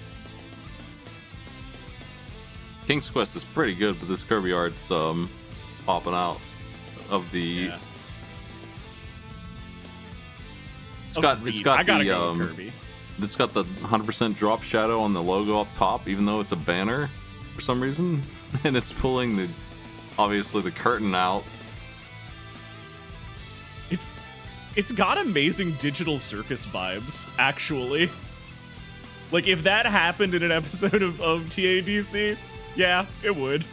King's Quest is pretty good, but this Kirby art's popping out of the. Yeah. It's got I gotta go with Kirby. It's got the 100% drop shadow on the logo up top, even though it's a banner for some reason, and it's pulling obviously the curtain out. It's got amazing digital circus vibes, actually. Like if that happened in an episode of TADC, yeah, it would.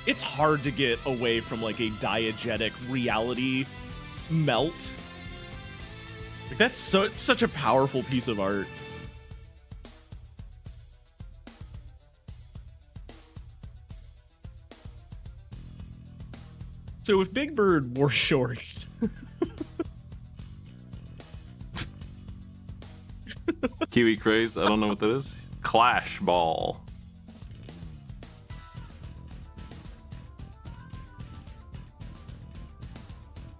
It's hard to get away from like a diegetic reality melt. Like that's it's such a powerful piece of art. So if Big Bird wore shorts, Kiwi Craze, I don't know what that is. Clash Ball.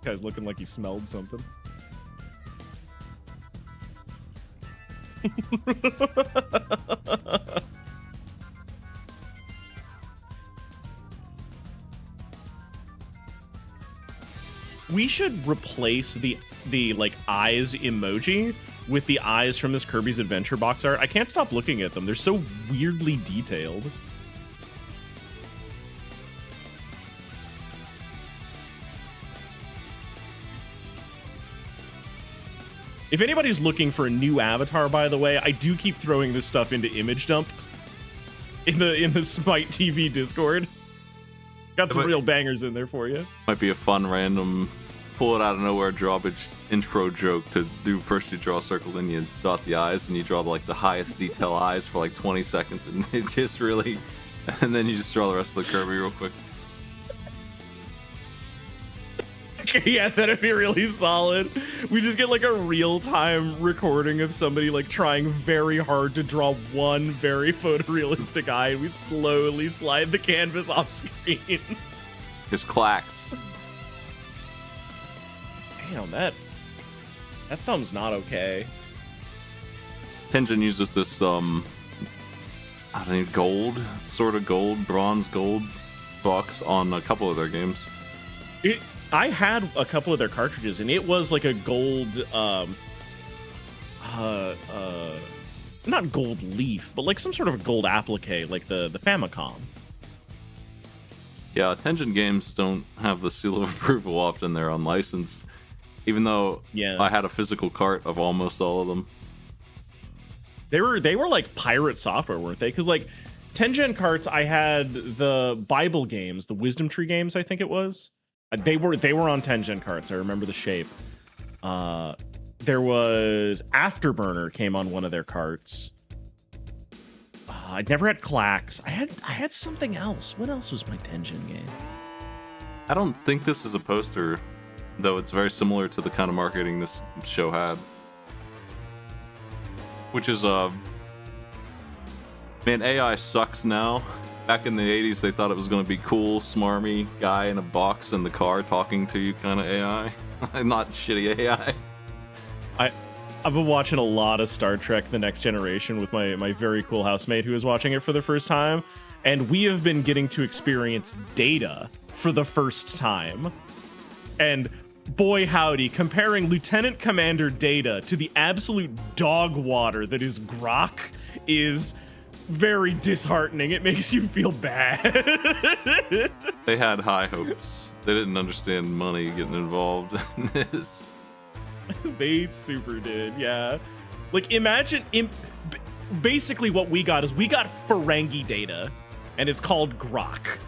guy's looking like he smelled something. We should replace the like eyes emoji with the eyes from this Kirby's Adventure box art. I can't stop looking at them. They're so weirdly detailed. If anybody's looking for a new avatar, by the way, I do keep throwing this stuff into Image Dump in the Smite TV Discord. Got some real bangers in there for you. Might be a fun random pull it out of nowhere drawbridge intro joke to do. First you draw a circle, then you dot the eyes, and you draw like the highest detail eyes for like 20 seconds, and it's just really, and then you just draw the rest of the Kirby real quick. Yeah, that'd be really solid. We just get like a real-time recording of somebody like trying very hard to draw one very photorealistic eye, and we slowly slide the canvas off screen. Just clacks. Damn, that thumb's not okay. Tenjin uses this I don't know, gold, sort of gold, bronze, gold box on a couple of their games. I had a couple of their cartridges, and it was like a gold, not gold leaf, but like some sort of a gold applique, like the Famicom. Yeah, Tengen games don't have the seal of approval often. They're unlicensed, even though I had a physical cart of almost all of them. They were like pirate software, weren't they? Because like Tengen carts, I had the Bible games, the Wisdom Tree games, I think it was. They were on Tengen carts. I remember the shape. There was Afterburner came on one of their carts. I'd never had Clax. I had something else. What else was my Tengen game? I don't think this is a poster, though it's very similar to the kind of marketing this show had. Which is, man, AI sucks now. Back in the 80s, they thought it was going to be cool, smarmy guy in a box in the car talking to you kind of AI. Not shitty AI. I've been watching a lot of Star Trek The Next Generation with my very cool housemate who was watching it for the first time. And we have been getting to experience Data for the first time. And boy howdy, comparing Lieutenant Commander Data to the absolute dog water that is Grok is very disheartening. It makes you feel bad. They had high hopes. They didn't understand money getting involved in this. They super did, yeah. Like, imagine, basically what we got is we got Ferengi Data, and it's called Grok.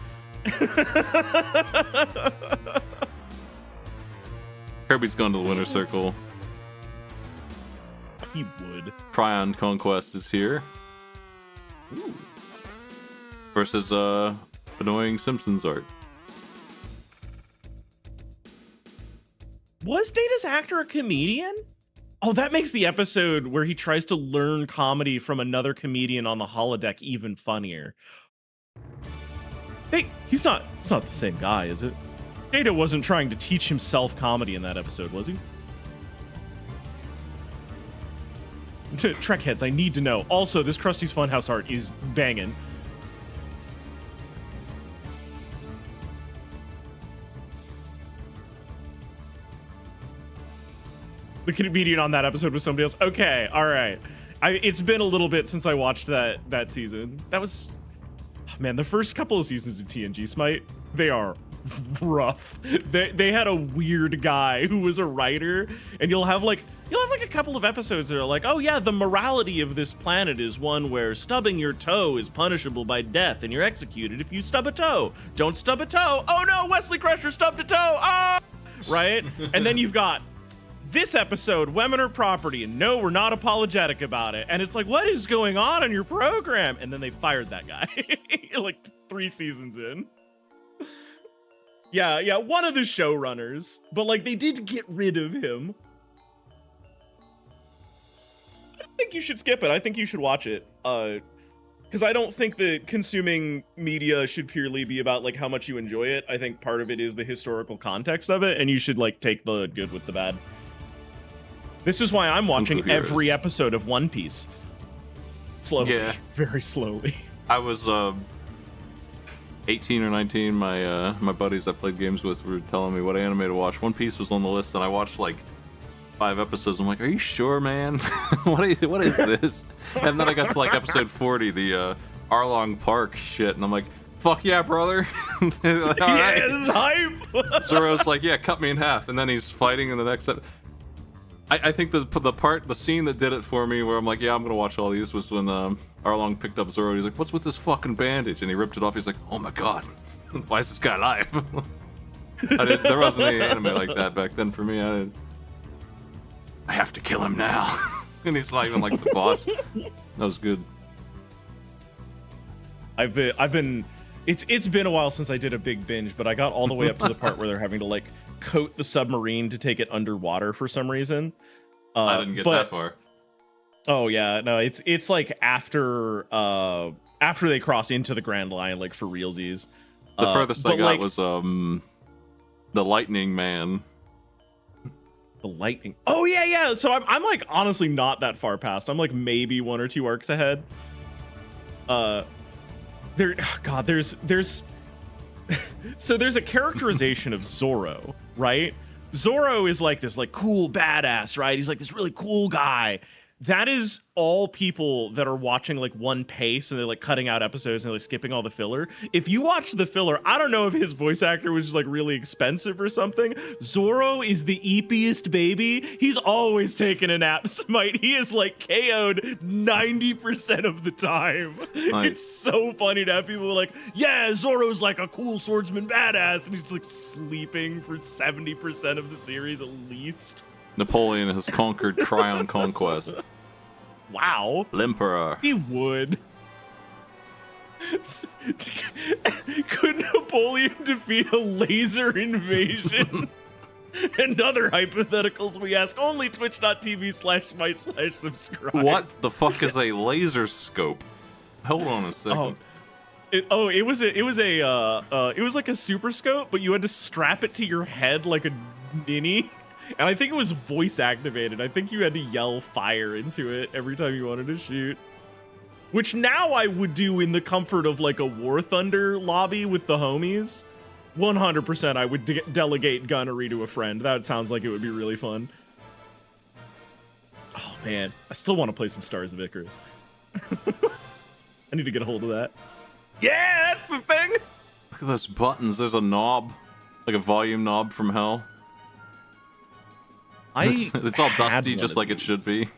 Kirby's gone to the winner's circle. He would. Prion Conquest is here. Ooh. Versus annoying Simpsons art. Was Data's actor a comedian? Oh, that makes the episode where he tries to learn comedy from another comedian on the holodeck even funnier. Hey, it's not the same guy, is it? Data wasn't trying to teach himself comedy in that episode, was he? Trekheads, I need to know. Also, this Krusty's Funhouse art is banging. The comedian on that episode was somebody else. Okay, all right. It's been a little bit since I watched that season. That was, man, the first couple of seasons of TNG Smite, they are rough. They had a weird guy who was a writer, and you'll have like a couple of episodes that are like, oh yeah, the morality of this planet is one where stubbing your toe is punishable by death, and you're executed if you stub a toe. Don't stub a toe. Oh no, Wesley Crusher stubbed a toe. Ah, right. And then you've got this episode, women are property, and no, we're not apologetic about it. And it's like, what is going on your program? And then they fired that guy like 3 seasons in. Yeah, one of the showrunners, but like they did get rid of him. I think you should skip it. I think you should watch it. Because I don't think that consuming media should purely be about like how much you enjoy it. I think part of it is the historical context of it, and you should like take the good with the bad. This is why I'm watching every episode of One Piece. Slowly. Yeah. Very slowly. I was 18 or 19. My buddies I played games with were telling me what anime to watch. One Piece was on the list, and I watched like 5 episodes. I'm like, are you sure, man? What is this? And then I got to like episode 40, the Arlong Park shit, and I'm like, fuck yeah, brother. Like, yes, hype. Zoro's like, yeah, cut me in half, and then he's fighting in the next episode. I think the scene that did it for me, where I'm like, yeah, I'm gonna watch all these, was when Arlong picked up Zoro. He's like, what's with this fucking bandage? And he ripped it off. He's like, oh my god, why is this guy alive? There wasn't any anime like that back then for me. I have to kill him now. And he's not even like the boss. That was good. I've been. It's been a while since I did a big binge, but I got all the way up to the part where they're having to like coat the submarine to take it underwater for some reason. I didn't get that far. Oh yeah, no, it's like after they cross into the Grand Line, like for realsies. The furthest I got was the Lightning Man. The Lightning. Oh yeah. So I'm like honestly not that far past. I'm like maybe 1 or 2 arcs ahead. uh, there, God, there's so there's a characterization of Zorro, right? Zorro is like this like cool badass, right? He's like this really cool guy. That is all people that are watching like one pace and they're like cutting out episodes and they're like skipping all the filler. If you watch the filler, I don't know if his voice actor was just like really expensive or something. Zorro is the eepiest baby. He's always taking a nap, Smite. He is like KO'd 90% of the time. Nice. It's so funny to have people like, yeah, Zorro's like a cool swordsman badass. And he's like sleeping for 70% of the series at least. Napoleon has conquered Cryon Conquest. Wow. Limperer. He would. Could Napoleon defeat a laser invasion? And other hypotheticals we ask only twitch.tv/smite/subscribe. What the fuck is a laser scope? Hold on a second. It was like a super scope, but you had to strap it to your head like a ninny. And I think it was voice activated. I think you had to yell fire into it every time you wanted to shoot. Which now I would do in the comfort of like a War Thunder lobby with the homies. 100% I would delegate gunnery to a friend. That sounds like it would be really fun. Oh man, I still want to play some Stars of Icarus. I need to get a hold of that. Yeah, that's the thing! Look at those buttons. There's a knob. Like a volume knob from hell. It's all dusty, just like it should be.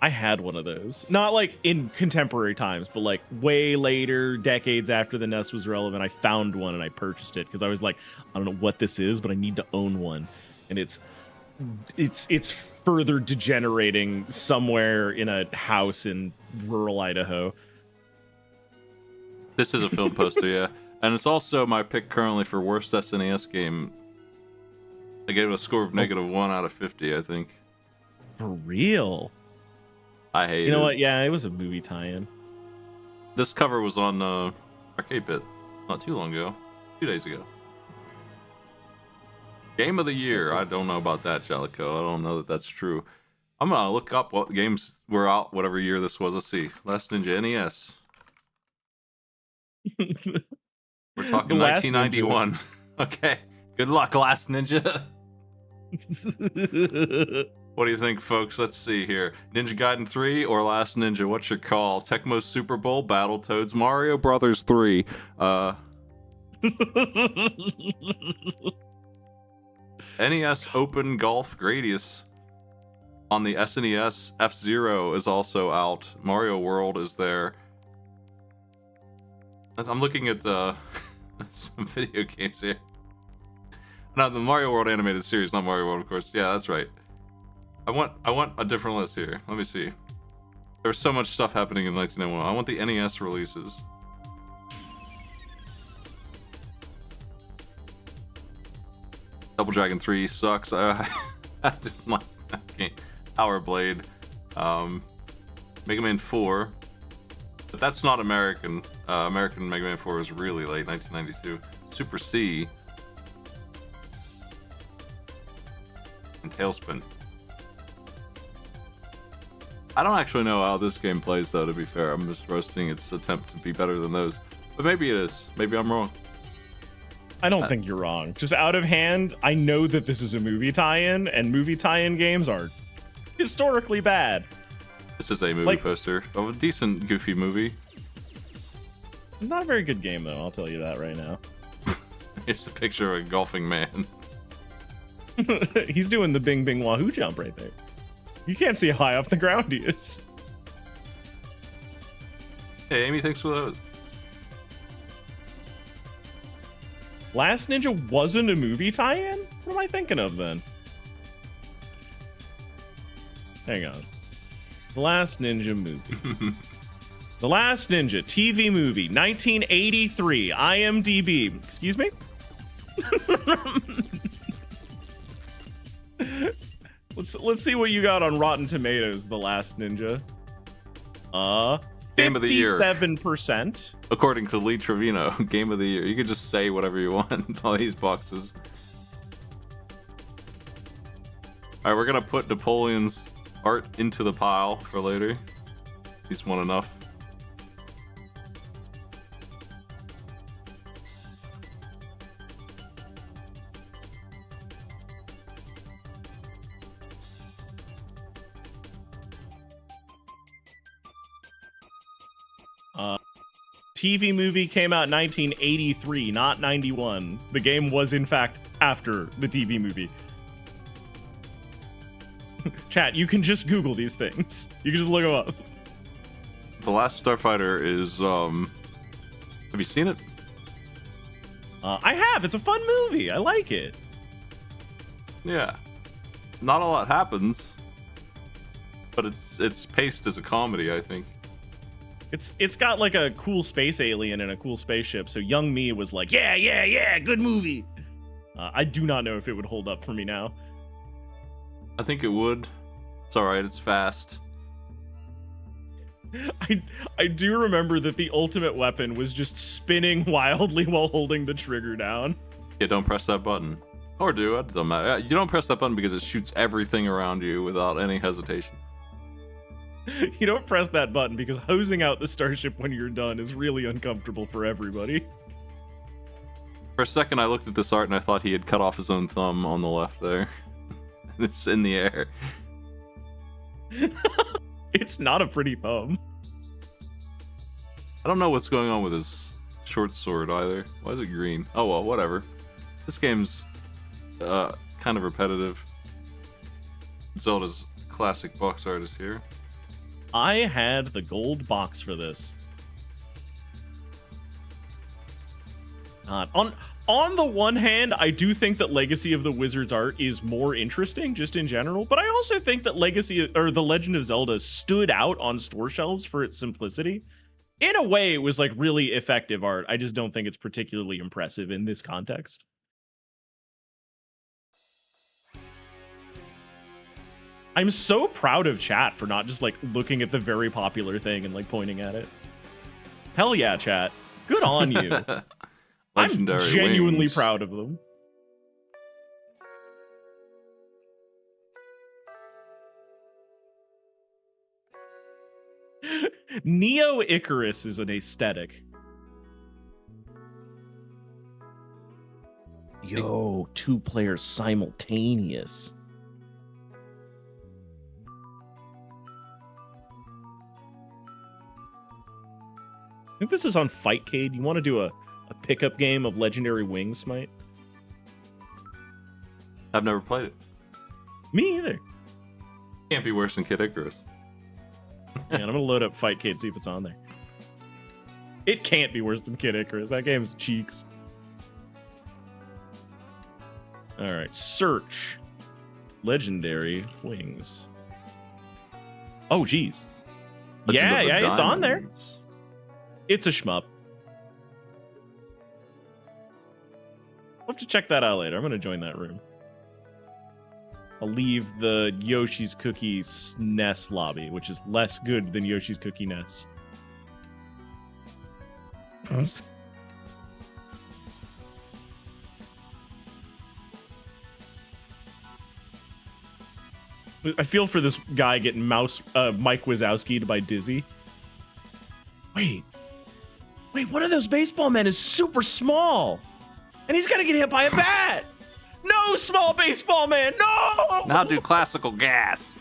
I had one of those. Not like in contemporary times, but like way later, decades after the NES was relevant, I found one and I purchased it because I was like, I don't know what this is, but I need to own one. And it's further degenerating somewhere in a house in rural Idaho. This is a film poster, yeah. And it's also my pick currently for worst SNES game. I gave it a score of -1 out of 50, I think. For real? I hate it. You know what? Yeah, it was a movie tie-in. This cover was on Arcade Pit not too long ago. 2 days ago. Game of the year. I don't know about that, Jellico. I don't know that that's true. I'm going to look up what games were out whatever year this was. Let's see. Last Ninja NES. We're talking 1991. Okay. Good luck, Last Ninja. What do you think, folks? Let's see here. Ninja Gaiden 3 or Last Ninja? What's your call? Tecmo Super Bowl, Battletoads, Mario Brothers 3. NES Open Golf Gradius. On the SNES, F-Zero is also out. Mario World is there. I'm looking at some video games here. No, the Mario World animated series, not Mario World, of course. Yeah, that's right. I want a different list here. Let me see. There's so much stuff happening in 1991. I want the NES releases. Double Dragon 3 sucks. I didn't like that game. Power Blade. Mega Man 4. But that's not American. American Mega Man 4 was really late, 1992. Super C. And Tailspin. I don't actually know how this game plays, though, to be fair. I'm just roasting its attempt to be better than those. But maybe it is. Maybe I'm wrong. I don't think you're wrong. Just out of hand, I know that this is a movie tie-in, and movie tie-in games are historically bad. This is a movie poster of a decent, goofy movie. It's not a very good game, though. I'll tell you that right now. It's a picture of a golfing man. He's doing the bing bing wahoo jump right there. You can't see how high off the ground he is. Hey, Amy, thanks for those. Last Ninja wasn't a movie tie-in? What am I thinking of then? Hang on. The Last Ninja movie. The Last Ninja TV movie, 1983, IMDb. Excuse me? Let's see what you got on Rotten Tomatoes, The Last Ninja. Game of the year. 57%. According to Lee Trevino, game of the year. You can just say whatever you want on these boxes. Alright, we're gonna put Napoleon's art into the pile for later. These one enough. TV movie came out 1983, not 91. The game was, in fact, after the TV movie. Chat, you can just Google these things. You can just look them up. The Last Starfighter is, have you seen it? I have. It's a fun movie. I like it. Yeah. Not a lot happens, but it's paced as a comedy, I think. It's got like a cool space alien and a cool spaceship, so young me was like, yeah, good movie. I do not know if it would hold up for me now. I think it would. It's alright, it's fast. I do remember that the ultimate weapon was just spinning wildly while holding the trigger down. Yeah, don't press that button. Or do, it doesn't matter. You don't press that button because it shoots everything around you without any hesitation. You don't press that button because hosing out the starship when you're done is really uncomfortable for everybody. For a second, I looked at this art and I thought he had cut off his own thumb on the left there. It's in the air. It's not a pretty thumb. I don't know what's going on with his short sword either. Why is it green? Oh well, whatever. This game's kind of repetitive. Zelda's classic box art is here. I had the gold box for this. On the one hand, I do think that Legacy of the Wizard's art is more interesting just in general, but I also think that The Legend of Zelda stood out on store shelves for its simplicity. In a way, it was like really effective art. I just don't think it's particularly impressive in this context. I'm so proud of chat for not just like looking at the very popular thing and like pointing at it. Hell yeah, chat. Good on you. I'm genuinely wings. proud of them. Neo Icarus is an aesthetic. Yo, 2 players simultaneous. I think this is on Fightcade. You want to do a pickup game of Legendary Wings, Smite? I've never played it. Me either. Can't be worse than Kid Icarus. Yeah, I'm gonna load up Fightcade, see if it's on there. It can't be worse than Kid Icarus. That game's cheeks. All right, search Legendary Wings. Oh, geez. Yeah, it's on there. It's a shmup. I'll have to check that out later. I'm going to join that room. I'll leave the Yoshi's Cookie NES lobby, which is less good than Yoshi's Cookie NES. I feel for this guy getting Mike Wazowski'd by Dizzy. Wait, one of those baseball men is super small, and he's gonna get hit by a bat. No, small baseball man, no! Now do classical gas.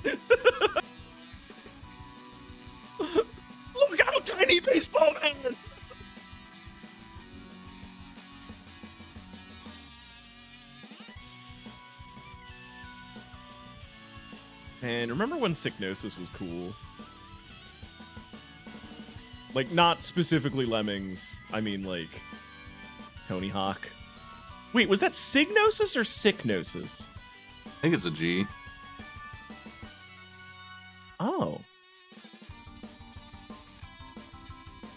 Look out, tiny baseball man! And remember when Psychnosis was cool? Like, not specifically Lemmings. I mean, like, Tony Hawk. Wait, was that Signosis or Sicknosis? I think it's a G. Oh.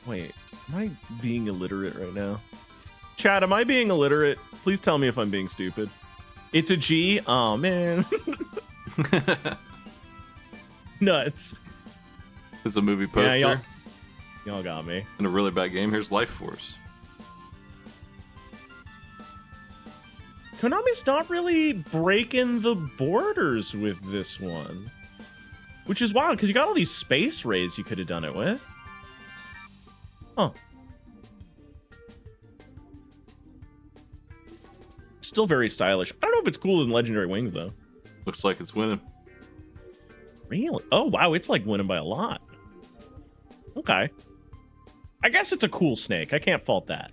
Wait, am I being illiterate right now? Chat, am I being illiterate? Please tell me if I'm being stupid. It's a G? Oh, man. Nuts. It's a movie poster. Yeah, y'all got me. And a really bad game. Here's Life Force. Konami's not really breaking the borders with this one. Which is wild, because you got all these space rays you could have done it with. Huh. Still very stylish. I don't know if it's cooler than Legendary Wings, though. Looks like it's winning. Really? Oh, wow. It's like winning by a lot. Okay. I guess it's a cool snake. I can't fault that.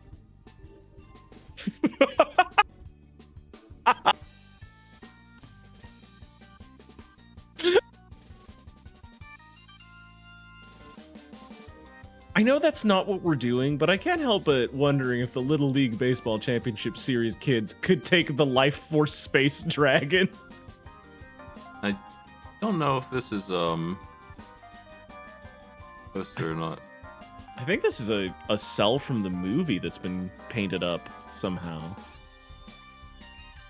I know that's not what we're doing, but I can't help but wondering if the Little League Baseball Championship Series kids could take the Life Force Space Dragon. I don't know if this is poster or not. I think this is a cell from the movie that's been painted up somehow.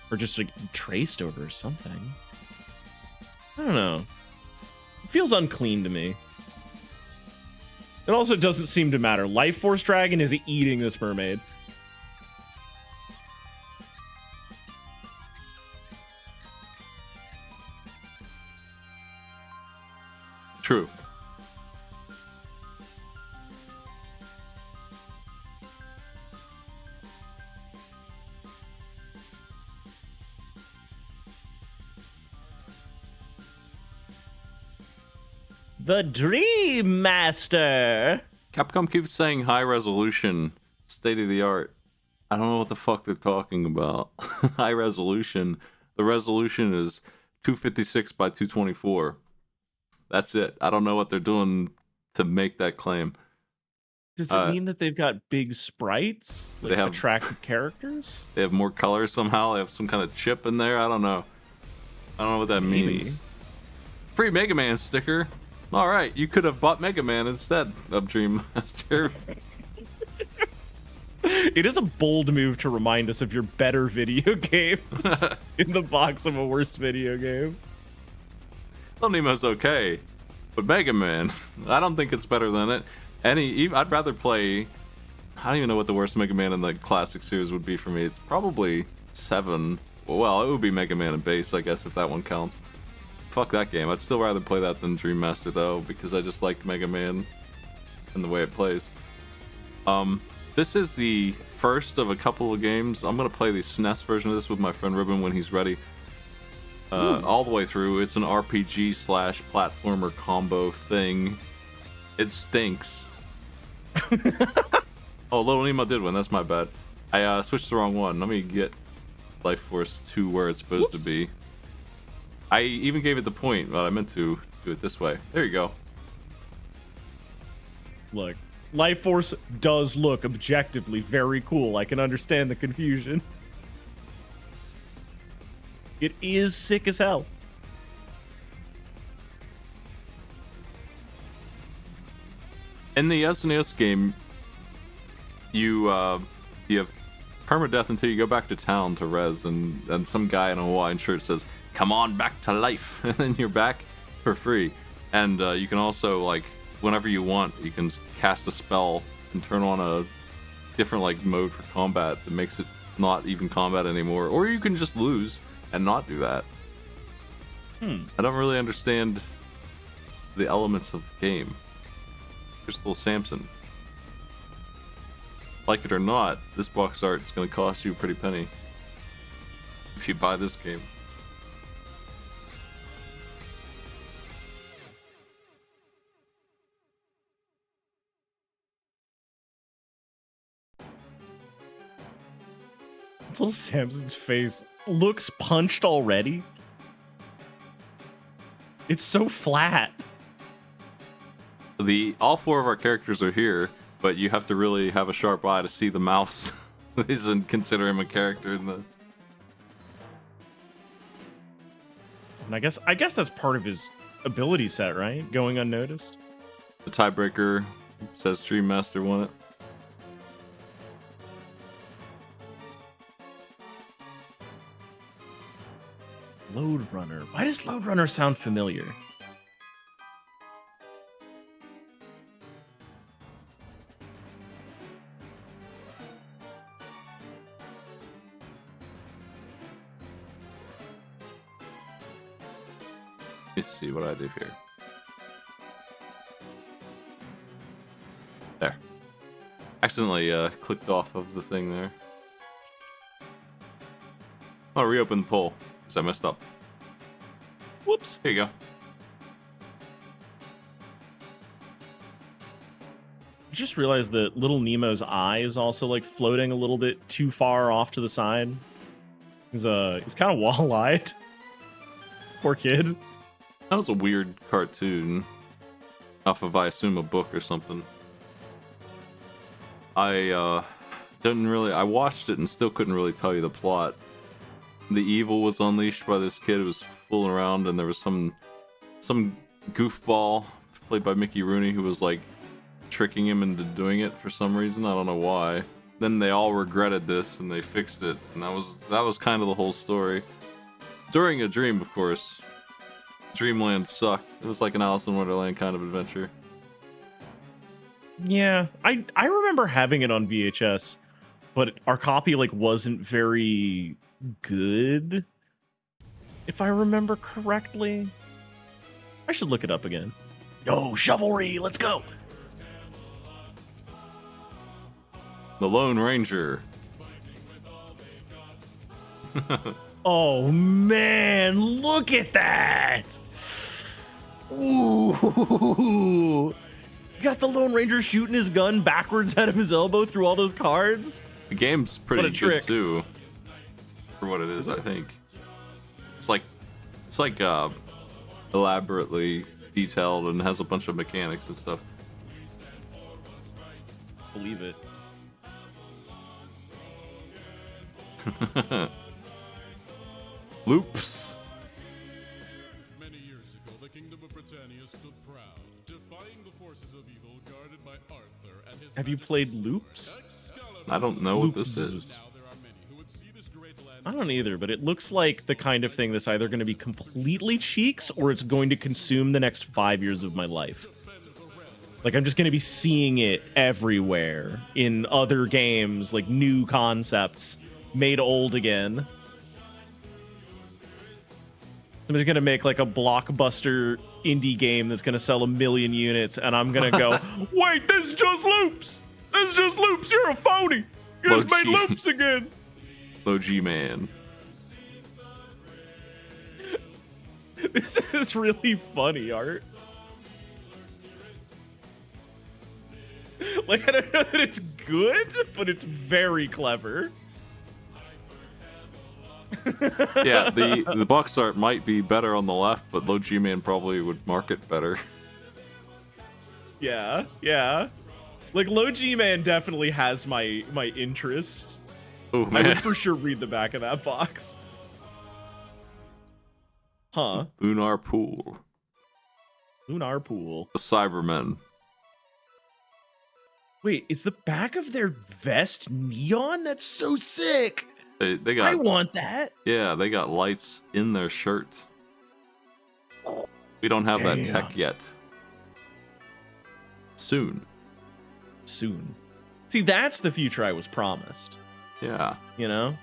Or just like traced over or something. I don't know. It feels unclean to me. It also doesn't seem to matter. Life Force Dragon is eating this mermaid. True. The Dream Master. Capcom keeps saying high resolution, state of the art. I don't know what the fuck they're talking about. High resolution. The resolution is 256 by 224. That's it. I don't know what they're doing to make that claim. Does it mean that they've got big sprites? Like they have attractive characters? They have more colors somehow. They have some kind of chip in there. I don't know. I don't know what that means. Free Mega Man sticker. All right, you could have bought Mega Man instead of Dream Master. It is a bold move to remind us of your better video games in the box of a worse video game. Little Nemo's okay, but Mega Man, I don't think it's better than it. I'd rather play. I don't even know what the worst Mega Man in the classic series would be for me. It's probably 7. Well, it would be Mega Man and Base, I guess, if that one counts. Fuck that game. I'd still rather play that than Dream Master, though, because I just like Mega Man and the way it plays. This is the first of a couple of games. I'm gonna play the SNES version of this with my friend Ruben when he's ready. All the way through. It's an RPG / platformer combo thing. It stinks. Oh, Little Nemo did win. That's my bad. I switched the wrong one. Let me get Life Force 2 where it's supposed to be. I even gave it the point, but I meant to do it this way. There you go. Look, Life Force does look objectively very cool. I can understand the confusion. It is sick as hell. In the SNES game, you have permadeath until you go back to town to res, and some guy in a Hawaiian shirt says, "Come on back to life," and then you're back for free. And you can also, like, whenever you want, you can cast a spell and turn on a different mode for combat that makes it not even combat anymore, or you can just lose and not do that. I don't really understand the elements of the game. Here's little Samson. Like it or not, this box art is going to cost you a pretty penny if you buy this game. Little Samson's face looks punched already. It's so flat. All 4 of our characters are here, but you have to really have a sharp eye to see the mouse. Isn't consider him a character in the. And I guess that's part of his ability set, right? Going unnoticed. The tiebreaker says Dream Master won it. Load Runner. Why does Load Runner sound familiar? Let's see what I did here. There. Accidentally clicked off of the thing there. I'll reopen the poll because I messed up. Whoops. Here you go. I just realized that little Nemo's eye is also like floating a little bit too far off to the side. He's kind of wall-eyed. Poor kid. That was a weird cartoon. Off of, I assume, a book or something. I watched it and still couldn't really tell you the plot. The evil was unleashed by this kid who was fooling around, and there was some goofball played by Mickey Rooney who was like tricking him into doing it for some reason. I don't know why. Then they all regretted this and they fixed it, and that was kind of the whole story. During a dream, of course. Dreamland sucked. It was like an Alice in Wonderland kind of adventure. Yeah, I remember having it on VHS, but our copy like wasn't very good, if I remember correctly. I should look it up again. Yo, Chivalry, let's go. The Lone Ranger. Oh man, look at that! Ooh, you got the Lone Ranger shooting his gun backwards out of his elbow through all those cards. The game's pretty good trick. too, for what it is. I think it's like elaborately detailed and has a bunch of mechanics and stuff. Believe it. Loops. Many years ago, the kingdom of Britannia stood proud, defying the forces of evil guarded by Arthur and his. Have you played Loops? I don't know what this is. Now there are many who would see this great land. I don't either, but it looks like the kind of thing that's either going to be completely cheeks or it's going to consume the next 5 years of my life. Like, I'm just going to be seeing it everywhere in other games, like new concepts made old again. I'm just going to make like a blockbuster indie game that's going to sell 1 million units, and I'm going to go, wait, this is just Loops! This is just Loops! You're a phony! You just made Loops again! Low G Man. This is really funny, Art. Like, I don't know that it's good, but it's very clever. Yeah, the box art might be better on the left, but Low G Man probably would market better. Yeah, yeah. Like, Low G-Man definitely has my interest. Oh I man, would for sure read the back of that box. Huh. Lunar Pool. Lunar Pool. The Cybermen. Wait, is the back of their vest neon? That's so sick! They got. I want that! Yeah, they got lights in their shirts. We don't have that Damn. tech yet. Soon. Soon. See, that's the future I was promised. Yeah. You know? It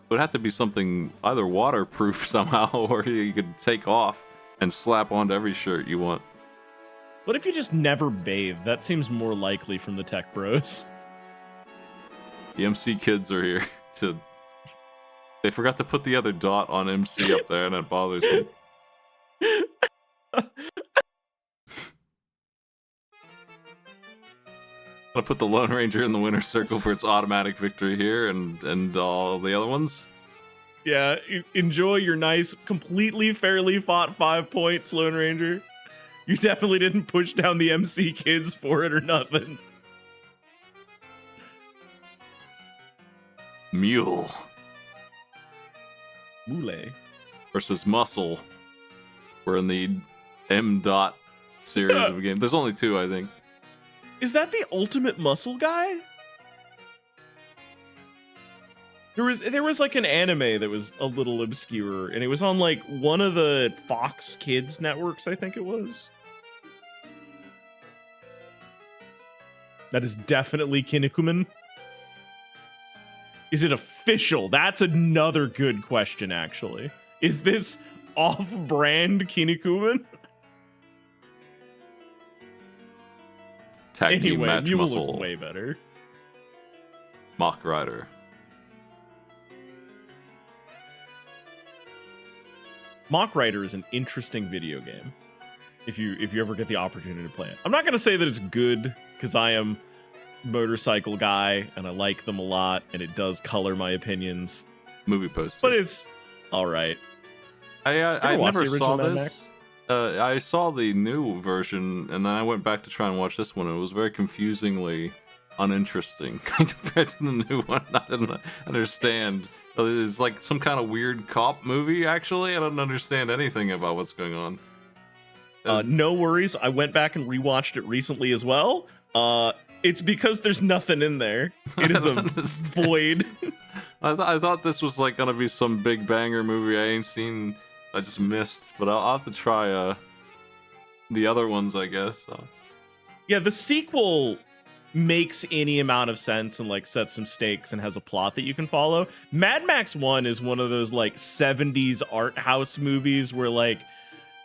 would have to be something either waterproof somehow, or you could take off and slap onto every shirt you want. What if you just never bathe? That seems more likely from the tech bros. The MC kids are here to... They forgot to put the other dot on MC up there, and it bothers me. I'll put the Lone Ranger in the winner's circle for its automatic victory here, and all the other ones. Yeah, enjoy your nice, completely fairly fought 5 points, Lone Ranger. You definitely didn't push down the MC kids for it or nothing. Mule Mule. versus Muscle. We're in the M. Dot series of games. There's only 2, I think. Is that the ultimate muscle guy? There was like an anime that was a little obscure, and it was on like one of the Fox Kids networks, I think it was. That is definitely Kinnikuman. Is it official? That's another good question, actually. Is this off-brand Kinnikuman? Tag team Anyway, match Mule muscle. looks way better. Mock Rider. Mock Rider is an interesting video game. If you ever get the opportunity to play it, I'm not gonna say that it's good because I am motorcycle guy and I like them a lot, and it does color my opinions. Movie poster. But it's all right. I watch never the saw original Mad this. I saw the new version, and then I went back to try and watch this one. It was very confusingly uninteresting compared to the new one. I didn't understand. It's like some kind of weird cop movie, actually. I don't understand anything about what's going on. No worries. I went back and rewatched it recently as well. It's because there's nothing in there. It is a void. I thought this was like gonna be some big banger movie I ain't seen. I just missed, but I'll have to try the other ones, I guess. Yeah, the sequel makes any amount of sense and like sets some stakes and has a plot that you can follow. Mad Max 1 is one of those like 70s art house movies where like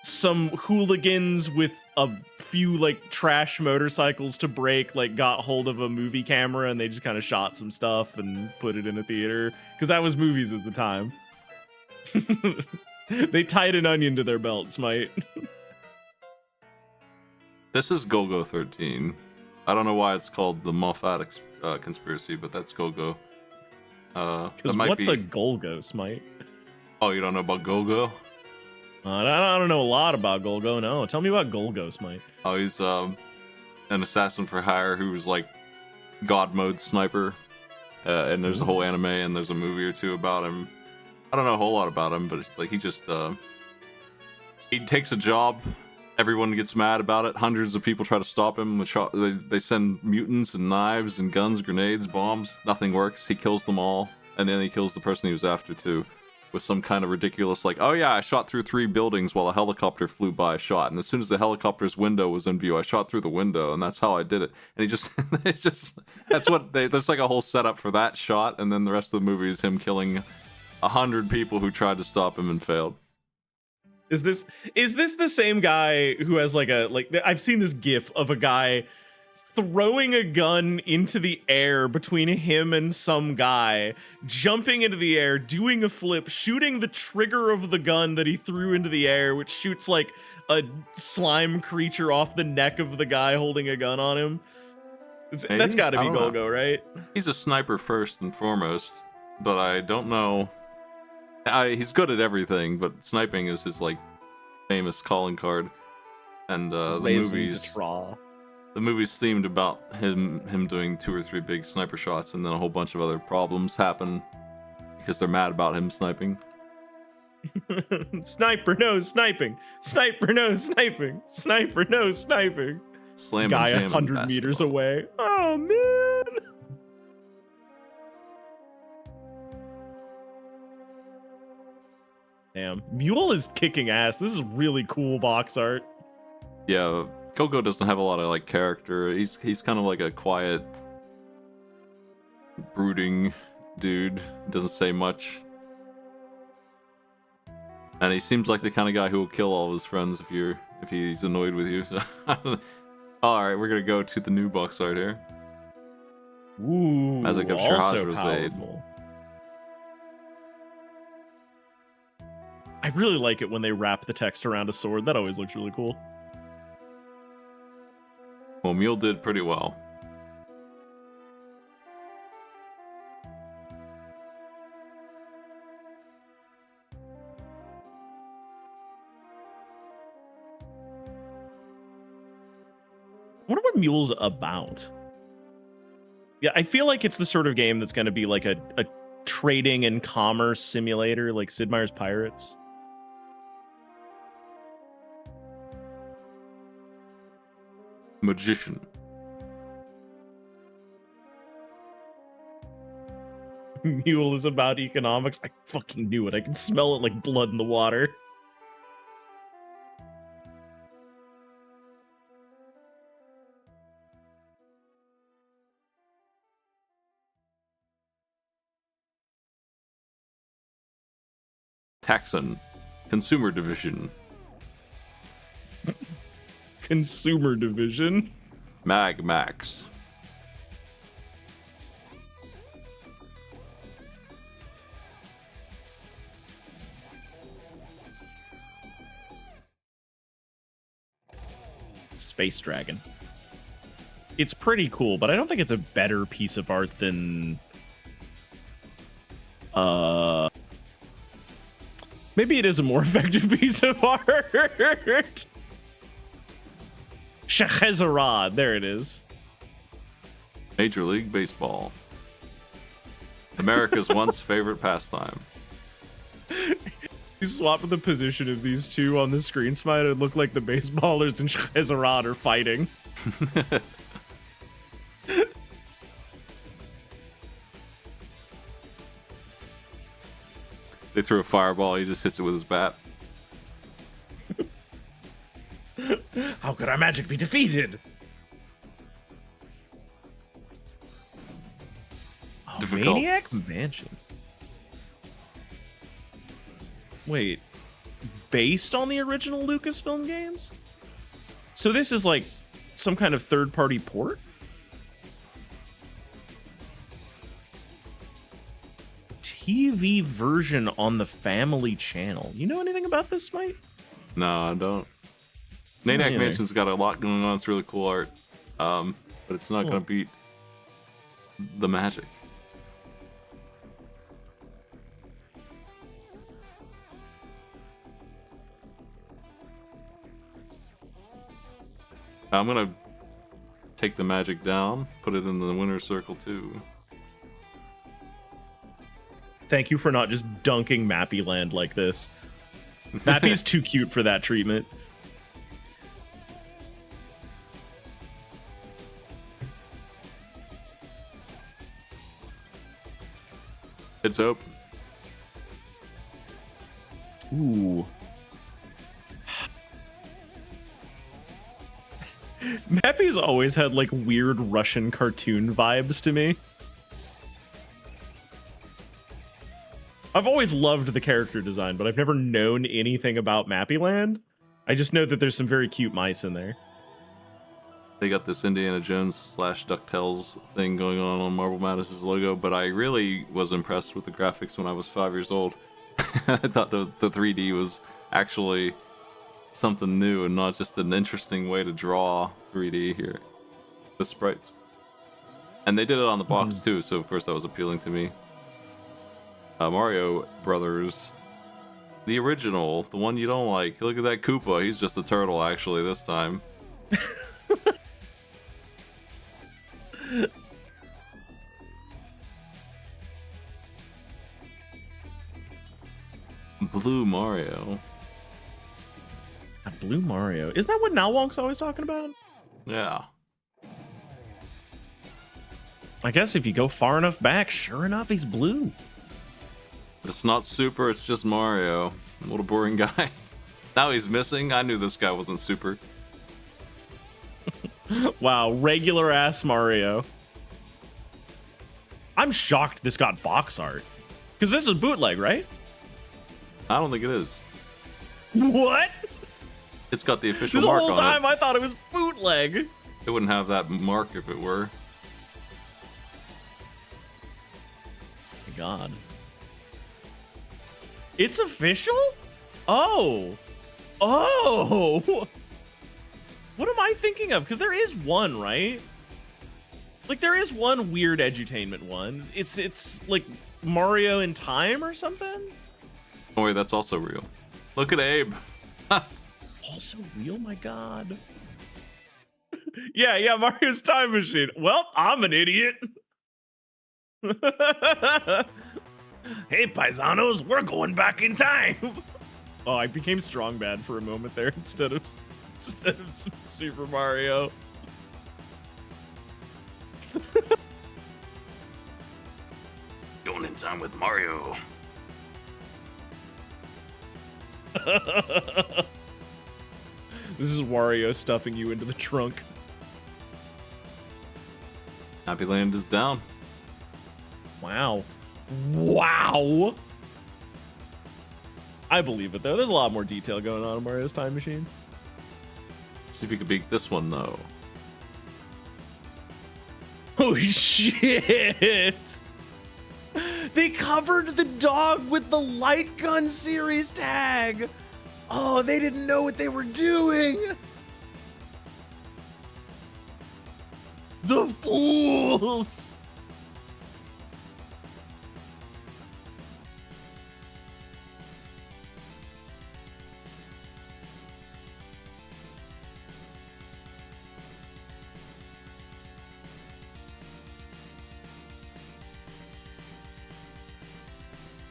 some hooligans with a few like trash motorcycles to break like got hold of a movie camera and they just kind of shot some stuff and put it in a theater because that was movies at the time. They tied an onion to their belts, mate. This is Go-Go 13. I don't know why it's called the Moffat conspiracy, but that's Go-Go. Because what's a Golgo, Smite? Oh, you don't know about Go-Go? I don't know a lot about Golgo, no. Tell me about Golgo, Smite. Oh, he's an assassin for hire who's like God mode sniper. And there's a whole anime and there's a movie or two about him. I don't know a whole lot about him, but it's like he just he takes a job. Everyone gets mad about it. Hundreds of people try to stop him. They send mutants and knives and guns, grenades, bombs. Nothing works. He kills them all, and then he kills the person he was after too, with some kind of ridiculous like, oh yeah, I shot through 3 buildings while a helicopter flew by. Shot, and as soon as the helicopter's window was in view, I shot through the window, and that's how I did it. And he just, it's just that's what there's like a whole setup for that shot, and then the rest of the movie is him killing 100 people who tried to stop him and failed. Is this the same guy who has like I've seen this gif of a guy throwing a gun into the air between him and some guy, jumping into the air, doing a flip, shooting the trigger of the gun that he threw into the air, which shoots like a slime creature off the neck of the guy holding a gun on him. That's got to be Golgo, right? He's a sniper first and foremost, but I don't know. He's good at everything, but sniping is his like famous calling card. And the movies themed about him doing 2 or 3 big sniper shots, and then a whole bunch of other problems happen because they're mad about him sniping. Sniper no sniping. Sniper no sniping. Sniper no sniping. Slam guy 100 meters away. Oh man. Damn, Mule is kicking ass. This is really cool box art. Yeah, Coco doesn't have a lot of like character. He's kind of like a quiet, brooding dude. Doesn't say much, and he seems like the kind of guy who will kill all of his friends if he's annoyed with you. So, all right, we're gonna go to the new box art here. Ooh, Magic of also Shiraj powerful. I really like it when they wrap the text around a sword. That always looks really cool. Well, Mule did pretty well. I wonder what Mule's about. Yeah, I feel like it's the sort of game that's going to be like a trading and commerce simulator, like Sid Meier's Pirates. Magician. Mule is about economics. I fucking knew it. I can smell it like blood in the water. Taxon. Consumer Division. Consumer Division. Mag Max. Space Dragon. It's pretty cool, but I don't think it's a better piece of art than maybe it is a more effective piece of art. Scheherazade, there it is. Major League Baseball. America's once favorite pastime. You swap the position of these two on the screen, Smite, it look like the baseballers and Scheherazade are fighting. They threw a fireball, he just hits it with his bat. How could our magic be defeated? Oh, Difficult. Maniac Mansion. Wait, based on the original Lucasfilm games? So this is like some kind of third-party port? TV version on the Family Channel. You know anything about this, Smite? No, I don't. Maniac either. Mansion's got a lot going on. It's really cool art. But it's not going to beat the magic. I'm going to take the magic down, put it in the winner's circle too. Thank you for not just dunking Mappy Land like this. Mappy's too cute for that treatment. It's open. Ooh. Mappy's always had like weird Russian cartoon vibes to me. I've always loved the character design, but I've never known anything about Mappy Land. I just know that there's some very cute mice in there. They got this Indiana Jones / DuckTales thing going on Marble Madness's logo, but I really was impressed with the graphics when I was 5 years old. I thought the 3D was actually something new and not just an interesting way to draw 3D here. The sprites. And they did it on the box too, so of course that was appealing to me. Mario Brothers, the original, the one you don't like. Look at that Koopa, he's just a turtle actually this time. Blue Mario. A Blue Mario. Isn't that what Nalwonk's always talking about? Yeah. I guess if you go far enough back, sure enough, he's blue. It's not Super, it's just Mario. What a boring guy. Now he's missing? I knew this guy wasn't Super. Wow, regular ass Mario. I'm shocked this got box art. Because this is bootleg, right? I don't think it is. What? It's got the official This mark whole on time it. I thought it was bootleg. It wouldn't have that mark if it were. My God. It's official? Oh. Oh. What am I thinking of? Because there is one, right? Like, there is one weird edutainment one. It's like Mario in Time or something? Oh wait, that's also real. Look at Abe. Also real? My God. yeah, Mario's Time Machine. Well, I'm an idiot. Hey, paisanos, we're going back in time. Oh, I became Strong Bad for a moment there instead of Super Mario. Going in time with Mario. This is Wario stuffing you into the trunk. Happy Land is down. Wow. Wow. I believe it, though. There's a lot more detail going on in Mario's Time Machine. See if you can beat this one, though. Oh shit! They covered the dog with the light gun series tag. Oh, they didn't know what they were doing. The fools.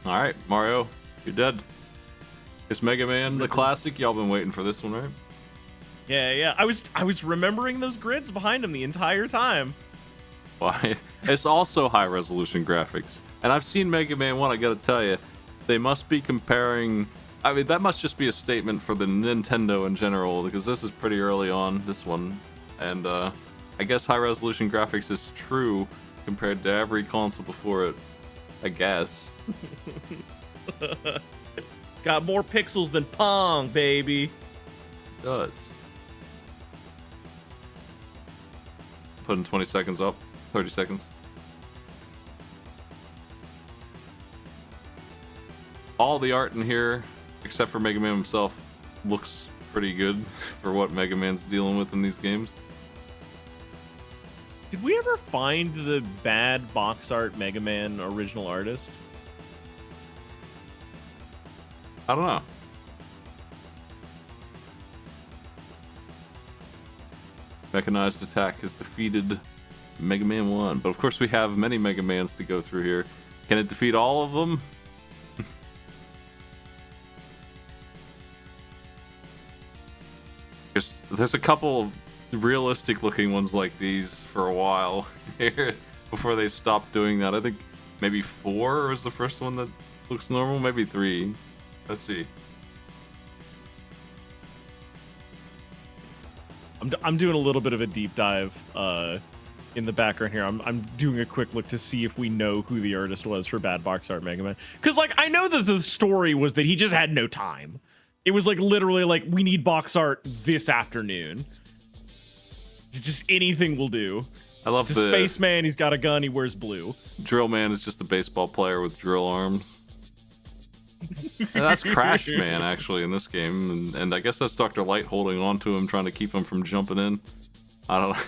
All right, Mario, you're dead. It's Mega Man, the classic. Y'all been waiting for this one, right? Yeah. I was remembering those grids behind him the entire time. Why? It's also high resolution graphics. And I've seen Mega Man 1, I gotta tell you, they must be comparing. I mean, that must just be a statement for the Nintendo in general, because this is pretty early on, this one. And I guess high resolution graphics is true compared to every console before it, I guess. It's got more pixels than Pong, baby. It does. Putting 20 seconds up, 30 seconds. All the art in here, except for Mega Man himself, looks pretty good for what Mega Man's dealing with in these games. Did we ever find the bad box art Mega Man original artist? I don't know. Mechanized Attack has defeated Mega Man 1. But of course we have many Mega Mans to go through here. Can it defeat all of them? There's a couple realistic looking ones like these for a while here before they stopped doing that. I think maybe 4 was the first one that looks normal, maybe 3. Let's see. I'm doing a little bit of a deep dive in the background here. I'm doing a quick look to see if we know who the artist was for Bad Box Art Mega Man. Because, like, I know that the story was that he just had no time. It was, like, literally, like, we need box art this afternoon. Just anything will do. I love it's a spaceman, he's got a gun, he wears blue. Drill Man is just a baseball player with drill arms. And that's Crash Man, actually, in this game. And I guess that's Dr. Light holding on to him, trying to keep him from jumping in. I don't know.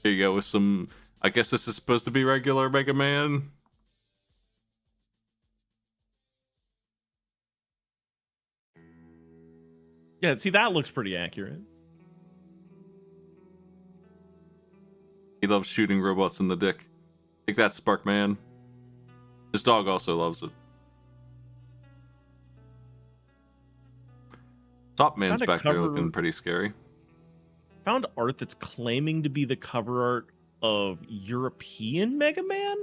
Here you go with some... I guess this is supposed to be regular Mega Man. Yeah, see, that looks pretty accurate. He loves shooting robots in the dick. Take that, Spark Man. His dog also loves it. Top Man's back there looking pretty scary. Found art that's claiming to be the cover art of European Mega Man?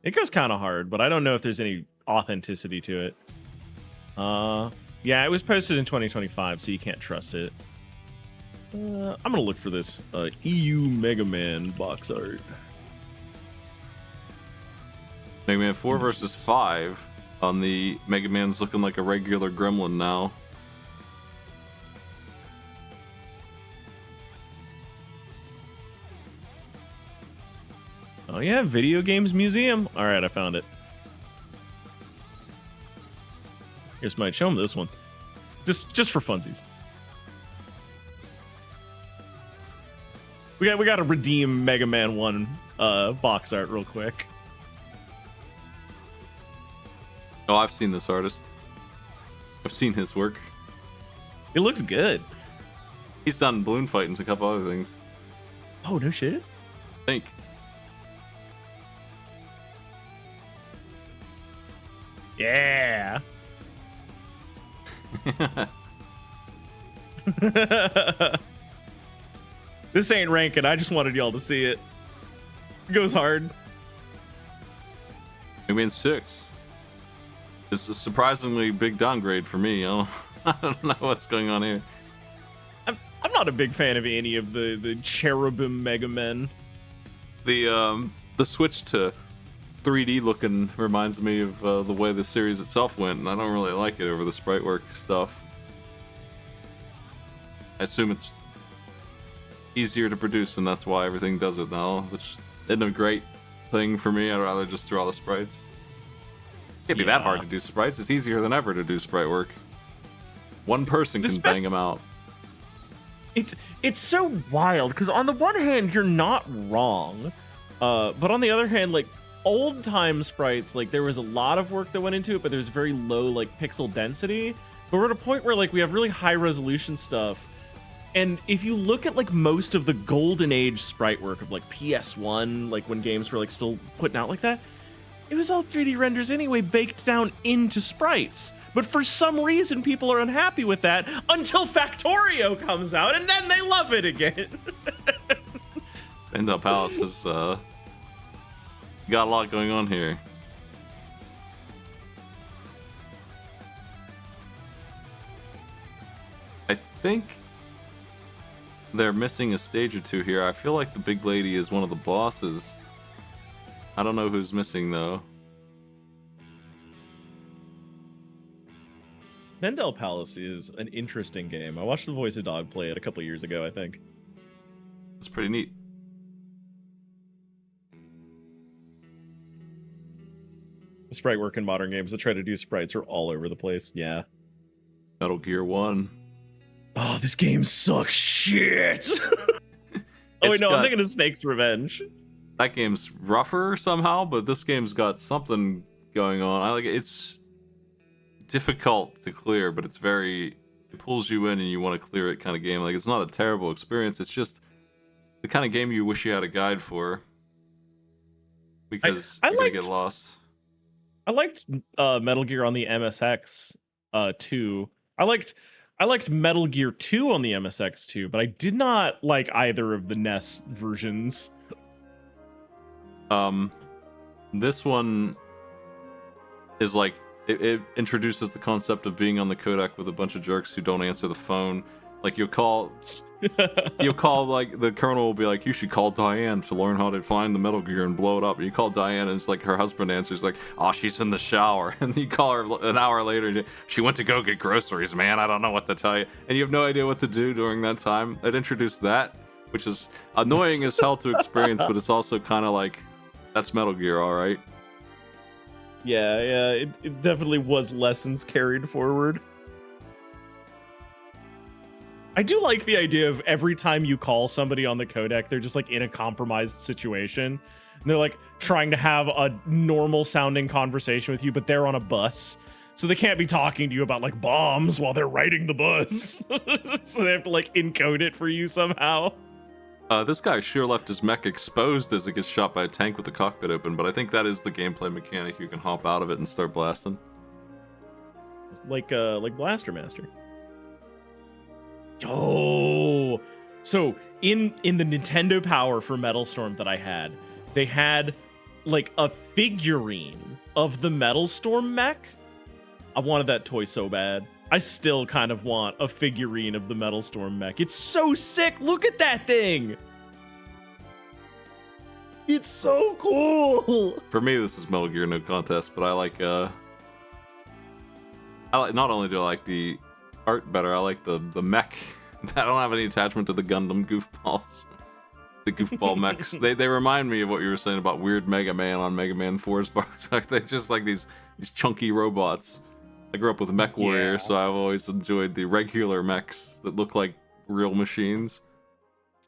It goes kind of hard, but I don't know if there's any authenticity to it. Yeah, it was posted in 2025, so you can't trust it. I'm gonna look for this EU Mega Man box art. Mega Man 4 versus 5 on the Mega Man's looking like a regular gremlin now. Oh yeah, Video Games Museum. All right, I found it. Here's my show him this one, just for funsies. We got to redeem Mega Man 1 box art real quick. Oh, I've seen this artist. I've seen his work. It looks good. He's done balloon fight and a couple other things. Oh, no shit. I think. Yeah. This ain't ranking. I just wanted y'all to see it. It goes hard. Mega Man 6. It's a surprisingly big downgrade for me. I don't know what's going on here. I'm not a big fan of any of the cherubim Mega Men. The switch to 3D looking reminds me of the way the series itself went, and I don't really like it over the sprite work stuff. I assume it's easier to produce, and that's why everything does it now, which isn't a great thing for me. I'd rather just draw the sprites. Can't be that hard to do sprites. It's easier than ever to do sprite work. One person can bang them out. It's so wild because on the one hand you're not wrong, but on the other hand, like old time sprites, like there was a lot of work that went into it, but there's very low like pixel density. But we're at a point where like we have really high resolution stuff, and if you look at like most of the golden age sprite work of like PS1, like when games were like still putting out like that, it was all 3D renders anyway, baked down into sprites. But for some reason, people are unhappy with that until Factorio comes out, and then they love it again. Vendel Palace has got a lot going on here. I think they're missing a stage or two here. I feel like the big lady is one of the bosses. I don't know who's missing, though. Vendel Palace is an interesting game. I watched the Voice of Dog play it a couple of years ago, I think. It's pretty neat. The sprite work in modern games that try to do sprites are all over the place. Yeah. Metal Gear 1. Oh, this game sucks shit! Oh, wait, no, I'm thinking of Snake's Revenge. That game's rougher somehow, but this game's got something going on. I like it. It's difficult to clear, but it pulls you in and you want to clear it kind of game. Like, it's not a terrible experience. It's just the kind of game you wish you had a guide for, because you're gonna get lost. I liked Metal Gear on the MSX 2. I liked Metal Gear 2 on the MSX 2, but I did not like either of the NES versions. This one is like, it introduces the concept of being on the codec with a bunch of jerks who don't answer the phone. Like, you'll call like, the colonel will be like, you should call Diane to learn how to find the Metal Gear and blow it up. And you call Diane and it's like her husband answers like, oh, she's in the shower. And you call her an hour later, she went to go get groceries, man. I don't know what to tell you. And you have no idea what to do during that time. It introduced that, which is annoying as hell to experience, but it's also kind of like, that's Metal Gear, all right. Yeah, it definitely was lessons carried forward. I do like the idea of every time you call somebody on the codec, they're just like in a compromised situation. And they're like trying to have a normal sounding conversation with you, but they're on a bus. So they can't be talking to you about like bombs while they're riding the bus. So they have to like encode it for you somehow. This guy sure left his mech exposed as it gets shot by a tank with the cockpit open, but I think that is the gameplay mechanic. You can hop out of it and start blasting. Like Blaster Master. Oh, so in the Nintendo Power for Metal Storm that I had, they had like a figurine of the Metal Storm mech. I wanted that toy so bad. I still kind of want a figurine of the Metal Storm mech. It's so sick. Look at that thing. It's so cool. For me, this is Metal Gear no contest, but I like not only do I like the art better, I like the mech. I don't have any attachment to the Gundam goofballs. The goofball mechs. They remind me of what you were saying about weird Mega Man on Mega Man 4's box. They're just like these chunky robots. I grew up with Mech Warrior, so I've always enjoyed the regular mechs that look like real machines.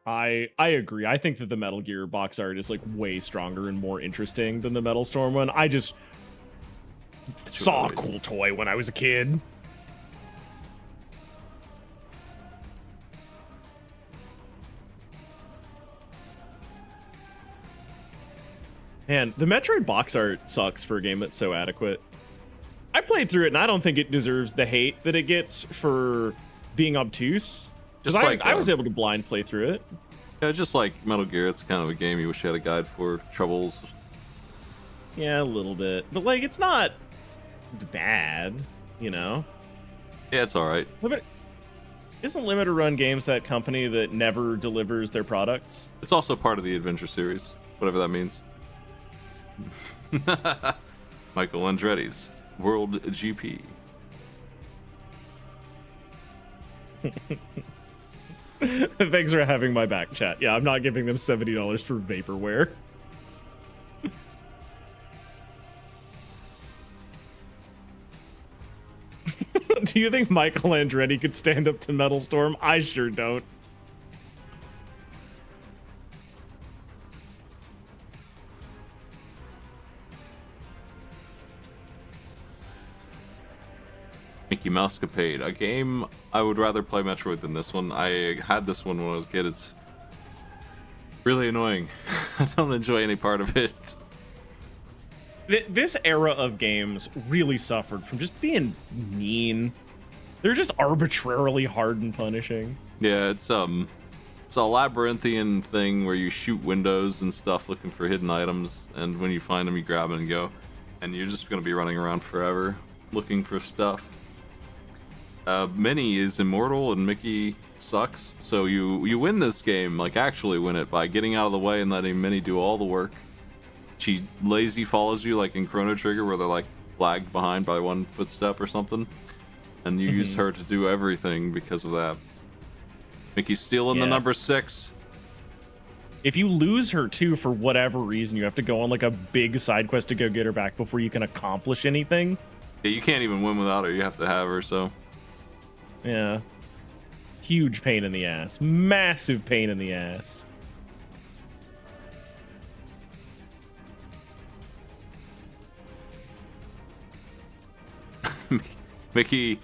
I agree. I think that the Metal Gear box art is like way stronger and more interesting than the Metal Storm one. I just saw a cool toy when I was a kid. Man, the Metroid box art sucks for a game that's so adequate. I played through it, and I don't think it deserves the hate that it gets for being obtuse. Because I was able to blind play through it. Yeah, just like Metal Gear, it's kind of a game you wish you had a guide for. Troubles. Yeah, a little bit. But, like, it's not bad, you know? Yeah, it's alright. Isn't Limited Run Games that company that never delivers their products? It's also part of the Adventure series, whatever that means. Michael Andretti's World GP. Thanks for having my back, chat. Yeah, I'm not giving them $70 for vaporware. Do you think Michael Andretti could stand up to Metal Storm? I sure don't. Mickey Mousecapade, a game I would rather play Metroid than this one. I had this one when I was a kid. It's really annoying. I don't enjoy any part of it. This era of games really suffered from just being mean. They're just arbitrarily hard and punishing. Yeah, it's a labyrinthian thing where you shoot windows and stuff looking for hidden items, and when you find them, you grab it and go, and you're just gonna be running around forever looking for stuff. Minnie is immortal and Mickey sucks, so you win this game, like actually win it, by getting out of the way and letting Minnie do all the work. She lazy follows you like in Chrono Trigger, where they're like lagged behind by one footstep or something, and you use her to do everything because of that. Mickey's stealing the number 6. If you lose her too for whatever reason, you have to go on like a big side quest to go get her back before you can accomplish anything. Yeah, you can't even win without her. You have to have her, so. Yeah. Huge pain in the ass. Massive pain in the ass. Mickey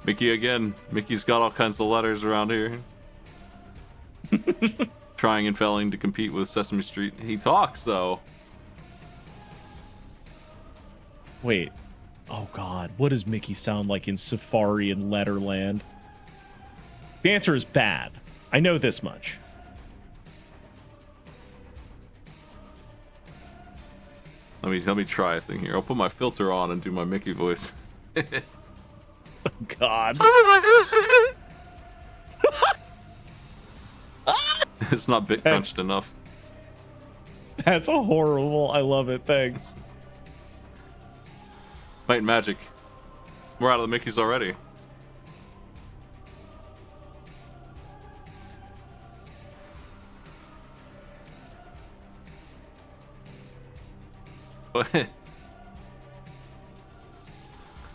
again. Mickey's got all kinds of letters around here. Trying and failing to compete with Sesame Street. He talks, though. Wait. Oh, God. What does Mickey sound like in Safari and Letterland? The answer is bad. I know this much. Let me try a thing here. I'll put my filter on and do my Mickey voice. Oh, God. It's not bit crunched enough. That's horrible. I love it. Thanks. Might and Magic. We're out of the Mickeys already.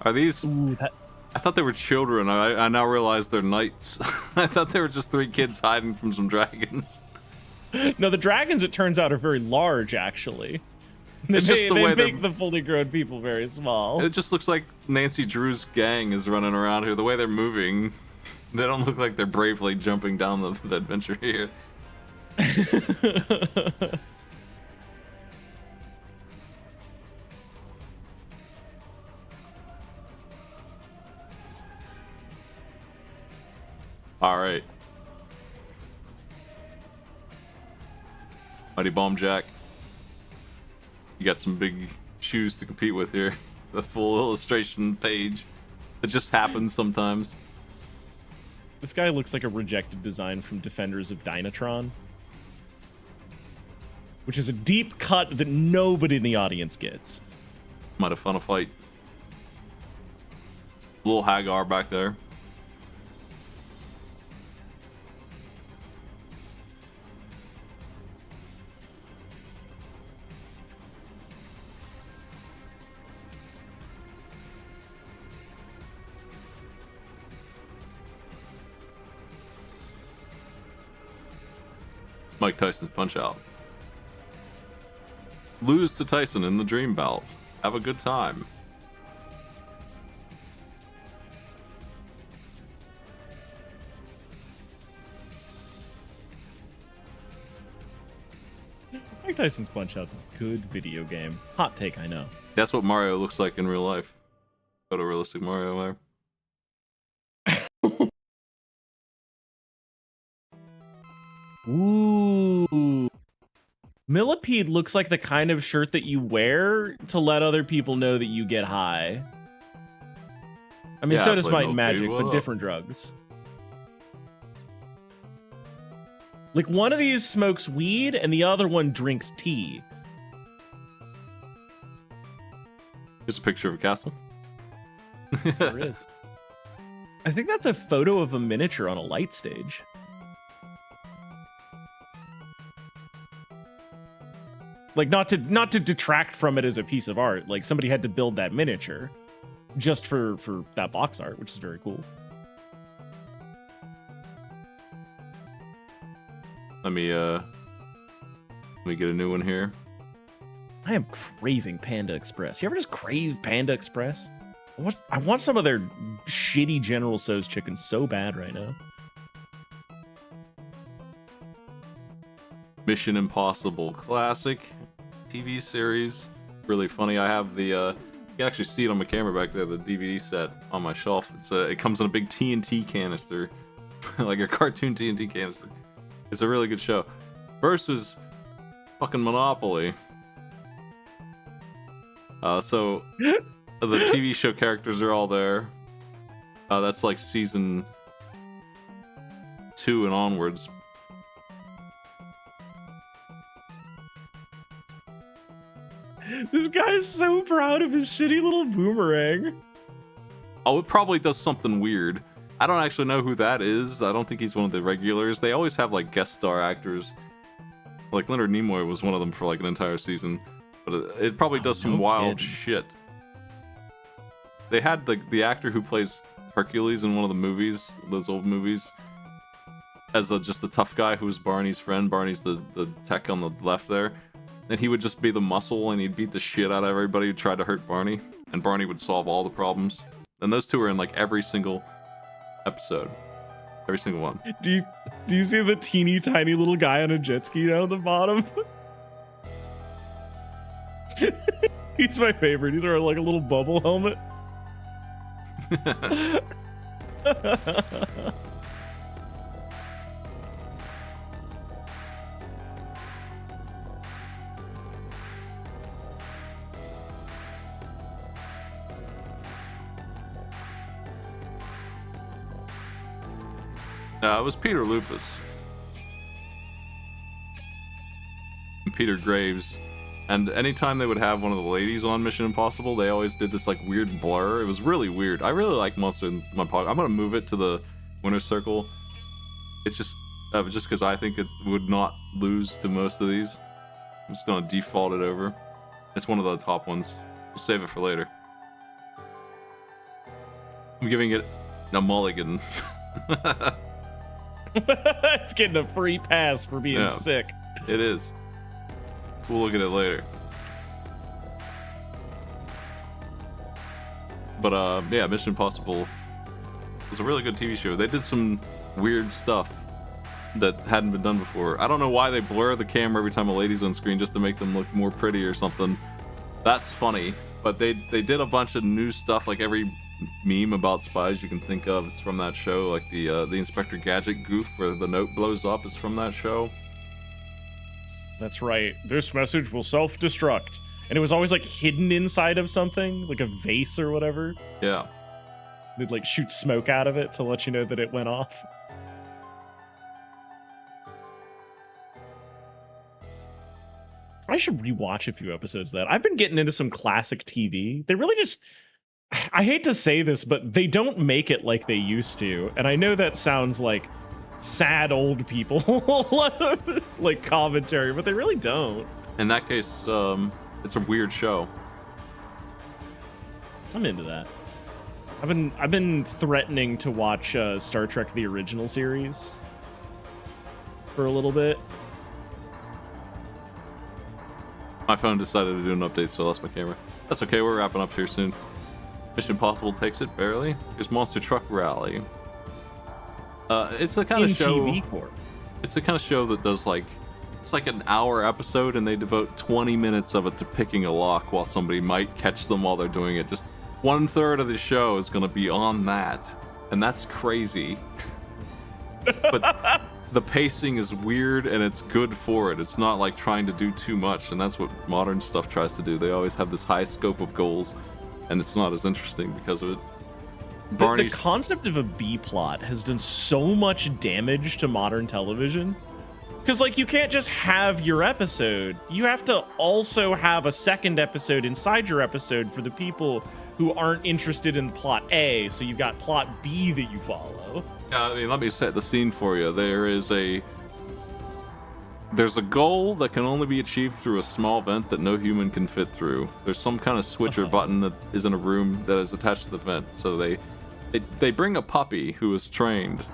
Are these? Ooh, I thought they were children. I now realize they're knights. I thought they were just 3 kids hiding from some dragons. No, the dragons, it turns out, are very large, actually. They make the fully grown people very small. It just looks like Nancy Drew's gang is running around here. The way they're moving, they don't look like they're bravely jumping down the adventure here. All right. Mighty Bomb Jack. You got some big shoes to compete with here. The full illustration page. It just happens sometimes. This guy looks like a rejected design from Defenders of Dynatron, which is a deep cut that nobody in the audience gets. Might have fun a fight. Little Hagar back there. Mike Tyson's Punch Out. Lose to Tyson in the Dream Bout. Have a good time. Mike Tyson's Punch Out's a good video game. Hot take, I know. That's what Mario looks like in real life. Photorealistic Mario there. Ooh. Millipede looks like the kind of shirt that you wear to let other people know that you get high. I mean, Yeah, so does play Might and Millipede. Magic, What but up? different drugs. Like, one of these smokes weed and the other one drinks tea. Here's a picture of a castle. There is. I think that's a photo of a miniature on a light stage. Like, not to detract from it as a piece of art. Like, somebody had to build that miniature just for that box art, which is very cool. Let me get a new one here. I am craving Panda Express. You ever just crave Panda Express? I want some of their shitty General Tso's chicken so bad right now. Mission Impossible Classic TV series. Really funny. I have the you can actually see it on my camera back there, the DVD set on my shelf. It comes in a big TNT canister. Like a cartoon TNT canister. It's a really good show. Versus fucking Monopoly. So the TV show characters are all there. That's like season 2 and onwards. This guy is so proud of his shitty little boomerang. Oh, it probably does something weird. I don't actually know who that is. I don't think he's one of the regulars. They always have like guest star actors. Like Leonard Nimoy was one of them for like an entire season. But it probably does some wild shit. They had the actor who plays Hercules in one of the movies, those old movies, as just the tough guy who was Barney's friend. Barney's the tech on the left there. And he would just be the muscle and he'd beat the shit out of everybody who tried to hurt Barney. And Barney would solve all the problems. And those two are in like every single episode. Every single one. Do you see the teeny tiny little guy on a jet ski down at the bottom? He's my favorite. He's wearing like a little bubble helmet. It was Peter Lupus. And Peter Graves. And anytime they would have one of the ladies on Mission Impossible, they always did this like weird blur. It was really weird. I really like Monster in my pocket. I'm gonna move it to the winner's circle. It's just because I think it would not lose to most of these. I'm just gonna default it over. It's one of the top ones. We'll save it for later. I'm giving it a mulligan. It's getting a free pass for being sick. It is. We'll look at it later. But yeah, Mission Impossible was a really good TV show. They did some weird stuff that hadn't been done before. I don't know why they blur the camera every time a lady's on screen just to make them look more pretty or something. That's funny. But they did a bunch of new stuff, like every meme about spies you can think of is from that show. Like the Inspector Gadget goof where the note blows up is from that show. That's right. This message will self-destruct. And it was always like hidden inside of something, like a vase or whatever. Yeah. They'd like shoot smoke out of it to let you know that it went off. I should rewatch a few episodes of that. I've been getting into some classic TV. They really just... I hate to say this, but they don't make it like they used to. And I know that sounds like sad old people like commentary, but they really don't. In that case, it's a weird show. I'm into that. I've been threatening to watch Star Trek the original series for a little bit. My phone decided to do an update, so I lost my camera. That's okay, we're wrapping up here soon. Mission Impossible takes it barely. Here's Monster Truck Rally. It's the kind of show. TV Corp. It's the kind of show that does like, it's like an hour episode, and they devote 20 minutes of it to picking a lock while somebody might catch them while they're doing it. Just 1/3 of the show is going to be on that, and that's crazy. But the pacing is weird, and it's good for it. It's not like trying to do too much, and that's what modern stuff tries to do. They always have this high scope of goals, and it's not as interesting because of it. The concept of a B plot has done so much damage to modern television. Because, like, you can't just have your episode. You have to also have a second episode inside your episode for the people who aren't interested in plot A, so you've got plot B that you follow. I mean, let me set the scene for you. There's a goal that can only be achieved through a small vent that no human can fit through. There's some kind of switch or button that is in a room that is attached to the vent. So they bring a puppy who is trained.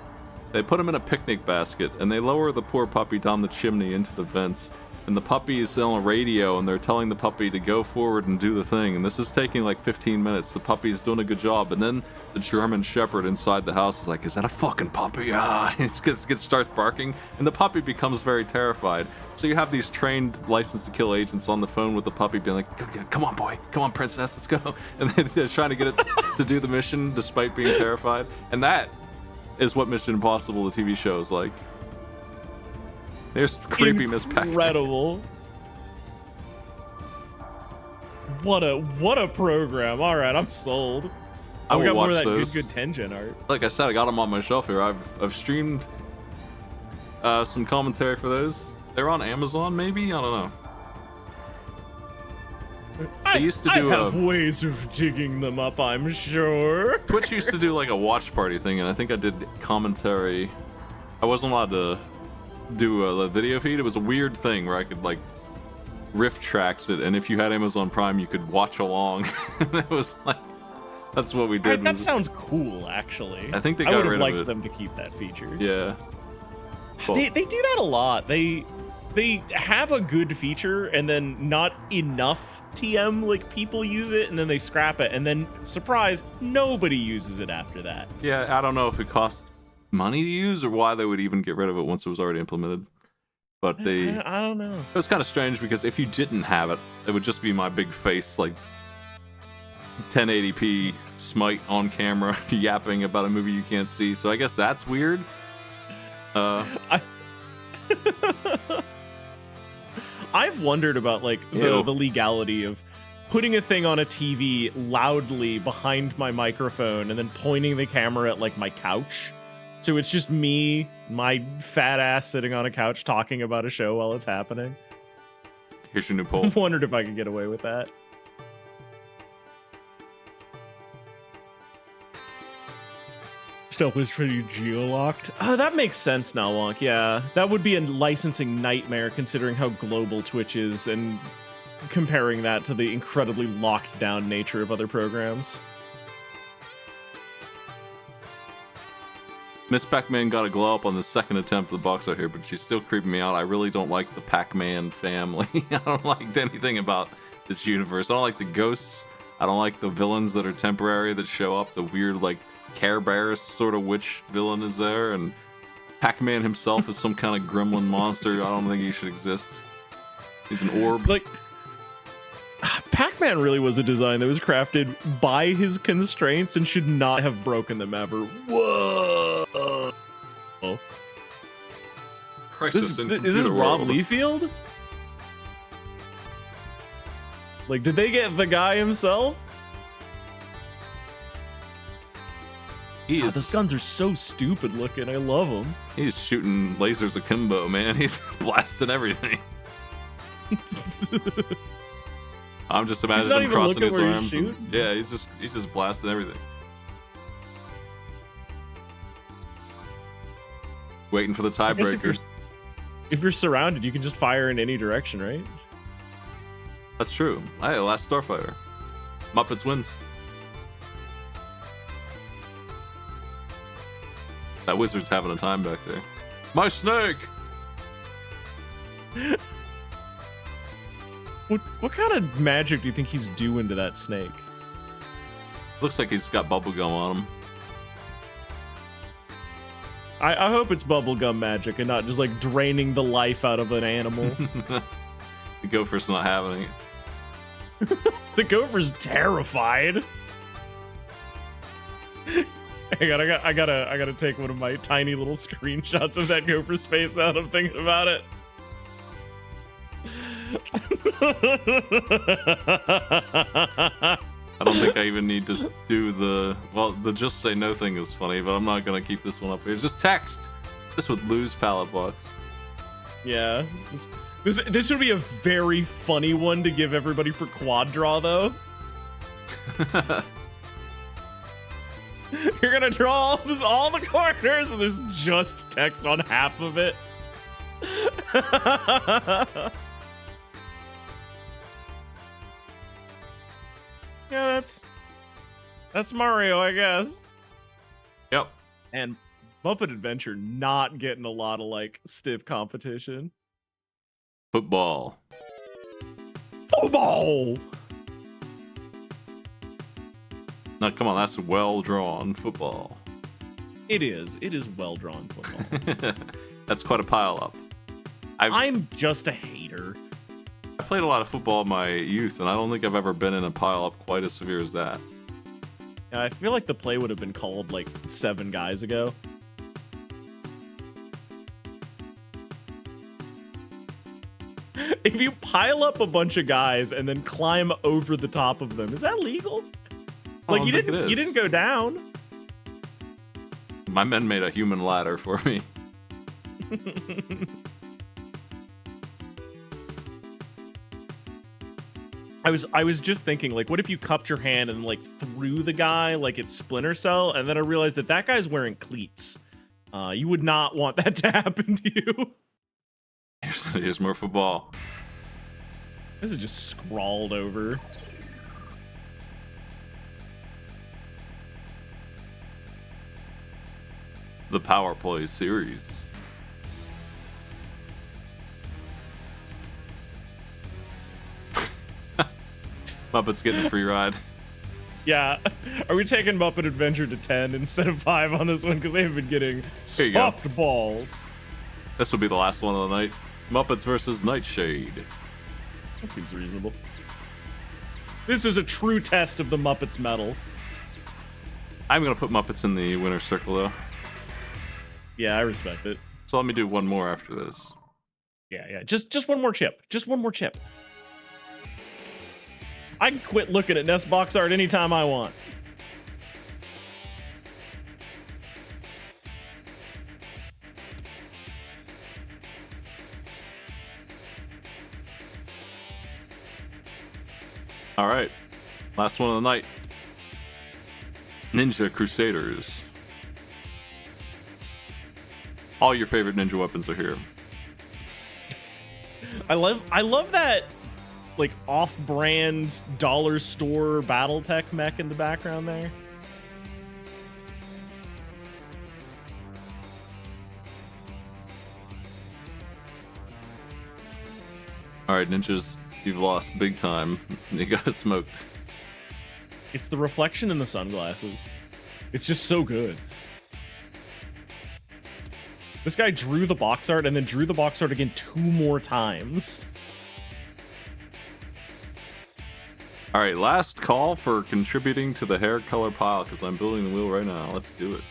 They put him in a picnic basket, and they lower the poor puppy down the chimney into the vents. And the puppy is on a radio, and they're telling the puppy to go forward and do the thing. And this is taking like 15 minutes. The puppy's doing a good job. And then the German Shepherd inside the house is like, "Is that a fucking puppy?" Ah, and it starts barking, and the puppy becomes very terrified. So you have these trained license to kill agents on the phone with the puppy being like, "Come on, boy. Come on, princess. Let's go." And they're trying to get it to do the mission despite being terrified. And that is what Mission Impossible, the TV show, is like. There's creepy Miss Pac-Man. Incredible. What a program. All right, I'm sold. I will got more watch of that those. good Tengen art. Like I said, I got them on my shelf here. I've streamed some commentary for those. They're on Amazon, maybe? I don't know. They used to do I have ways of digging them up, I'm sure. Twitch used to do like a watch party thing, and I think I did commentary. I wasn't allowed to do a video feed. It was a weird thing where I could like riff tracks it, and if you had Amazon Prime, you could watch along. It was like that's what we did. Right, that sounds cool, actually. I think they I got would have rid liked of it. them to keep that feature. Yeah. Well, They do that a lot. They have a good feature and then not enough TM, like people use it, and then they scrap it, and then surprise, nobody uses it after that. yeah, I don't know if it cost money to use or why they would even get rid of it once it was already implemented. But I don't know. it was kind of strange because if you didn't have it, it would just be my big face like 1080p Smite on camera yapping about a movie you can't see. So I guess that's weird. I've wondered about like Ew. the legality of putting a thing on a TV loudly behind my microphone and then pointing the camera at like my couch. So it's just me, my fat ass sitting on a couch talking about a show while it's happening. Here's your new poll. I wondered if I could get away with that. Stuff was pretty geo-locked. Oh, that makes sense now, Wonk. Yeah, that would be a licensing nightmare considering how global Twitch is and comparing that to the incredibly locked down nature of other programs. Miss Pac-Man got a glow up on the second attempt of the box art here, but she's still creeping me out. I really don't like the Pac-Man family. I don't like anything about this universe. I don't like the ghosts. I don't like the villains that are temporary that show up. The weird, like, Care Bears sort of witch villain is there, and Pac-Man himself is some kind of gremlin monster. I don't think he should exist. He's an orb. Like, Pac-Man really was a design that was crafted by his constraints and should not have broken them ever. Whoa! Crisis Is in this Computer Rob World. Liefeld? Like, did they get the guy himself? He God, is, those guns are so stupid looking. I love them. he's shooting lasers akimbo, man. He's blasting everything. I'm just imagining not him even crossing looking his where he's arms. And, shooting? yeah, he's just blasting everything. Waiting for the I guess tiebreaker. if you're surrounded, you can just fire in any direction, right? That's true. Hey, Last Starfighter. Muppets wins. That wizard's having a time back there. My snake! What kind of magic do you think he's doing to that snake? Looks like he's got bubblegum on him. I hope it's bubblegum magic and not just like draining the life out of an animal. The gopher's not having it. The gopher's terrified. Hang on, I gotta take one of my tiny little screenshots of that gopher's face now that I'm thinking about it. I don't think I even need to do the just say no thing is funny, but I'm not gonna keep this one up here. Just text. This would lose palette box. Yeah, this would be a very funny one to give everybody for quad draw though. You're gonna draw all the corners, and there's just text on half of it. Yeah, that's Mario, I guess. Yep. And Muppet Adventure not getting a lot of like stiff competition. Football. Football. Now, come on, that's well drawn football. It is well drawn football. That's quite a pile up. I'm just a hater. I played a lot of football in my youth, and I don't think I've ever been in a pile up quite as severe as that. I feel like the play would have been called like 7 guys ago. If you pile up a bunch of guys and then climb over the top of them, is that legal? Like you didn't go down. My men made a human ladder for me. I was just thinking, like, what if you cupped your hand and like threw the guy like it's Splinter Cell, and then I realized that guy's wearing cleats. You would not want that to happen to you. Here's more football. This is just scrawled over. The Power Play series. Muppets getting a free ride. Yeah. Are we taking Muppet Adventure to 10 instead of 5 on this one? Because they've been getting soft balls. This will be the last one of the night. Muppets versus Nightshade. That seems reasonable. This is a true test of the Muppets metal. I'm going to put Muppets in the winner's circle, though. Yeah, I respect it. So let me do one more after this. Yeah. Just one more chip. Just one more chip. I can quit looking at NES Box Art anytime I want. All right. Last one of the night. Ninja Crusaders. All your favorite ninja weapons are here. I love that like off-brand dollar store BattleTech mech in the background there. All right, ninjas, you've lost big time. You got smoked. It's the reflection in the sunglasses. It's just so good. This guy drew the box art and then drew the box art again 2 more times. All right, last call for contributing to the hair color pile because I'm building the wheel right now. Let's do it.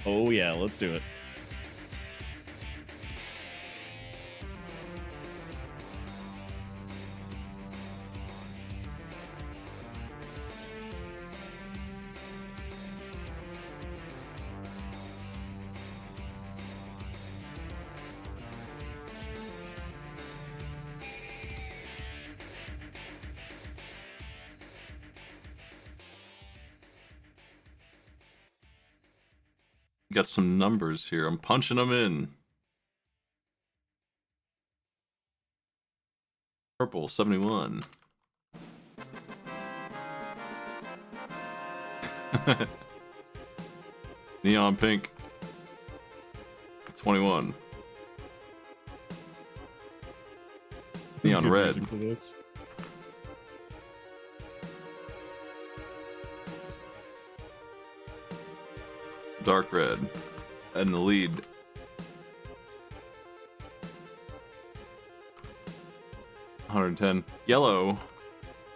Oh yeah, let's do it. Got some numbers here. I'm punching them in. Purple, 71. Neon pink, 21. Neon red. For this. Dark red. And the lead. $110. Yellow.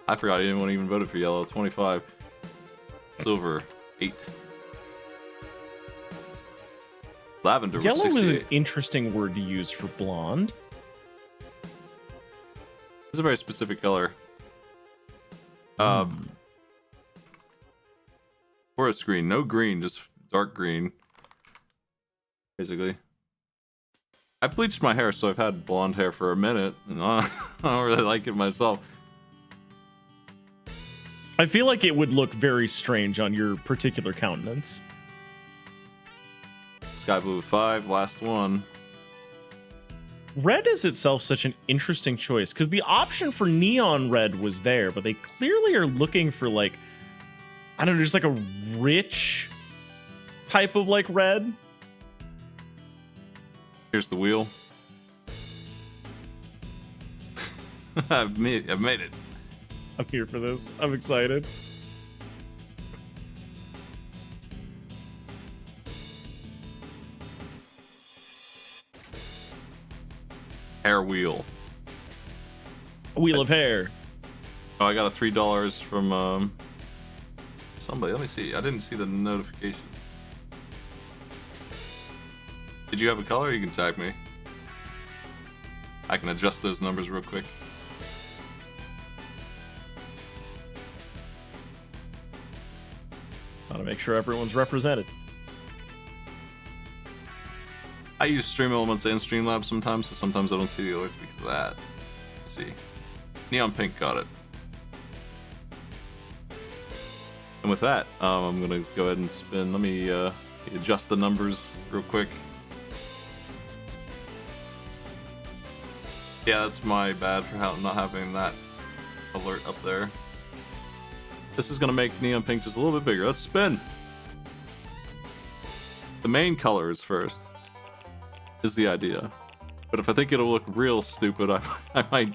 I forgot anyone even voted for yellow. 25. Silver. 8. Lavender. Yellow was is 68. an interesting word to use for blonde. It's a very specific color. Forest green. No green, just dark green. Basically. I bleached my hair, so I've had blonde hair for a minute. And I don't really like it myself. I feel like it would look very strange on your particular countenance. Sky Blue 5, last one. Red is itself such an interesting choice because the option for neon red was there, but they clearly are looking for like, I don't know, just like a rich type of like red. Here's the wheel. I've made it. I'm here for this. I'm excited. Hair wheel. Wheel of hair. Oh, I got a $3 from somebody. Let me see. I didn't see the notification. Did you have a color? You can tag me. I can adjust those numbers real quick. Gotta make sure everyone's represented. I use Stream Elements and Streamlabs sometimes, so sometimes I don't see the alerts because of that. Let's see. Neon Pink got it. And with that, I'm gonna go ahead and spin. Let me adjust the numbers real quick. Yeah, that's my bad for not having that alert up there. This is gonna make Neon Pink just a little bit bigger. Let's spin. The main color is first. Is the idea. But if I think it'll look real stupid, I might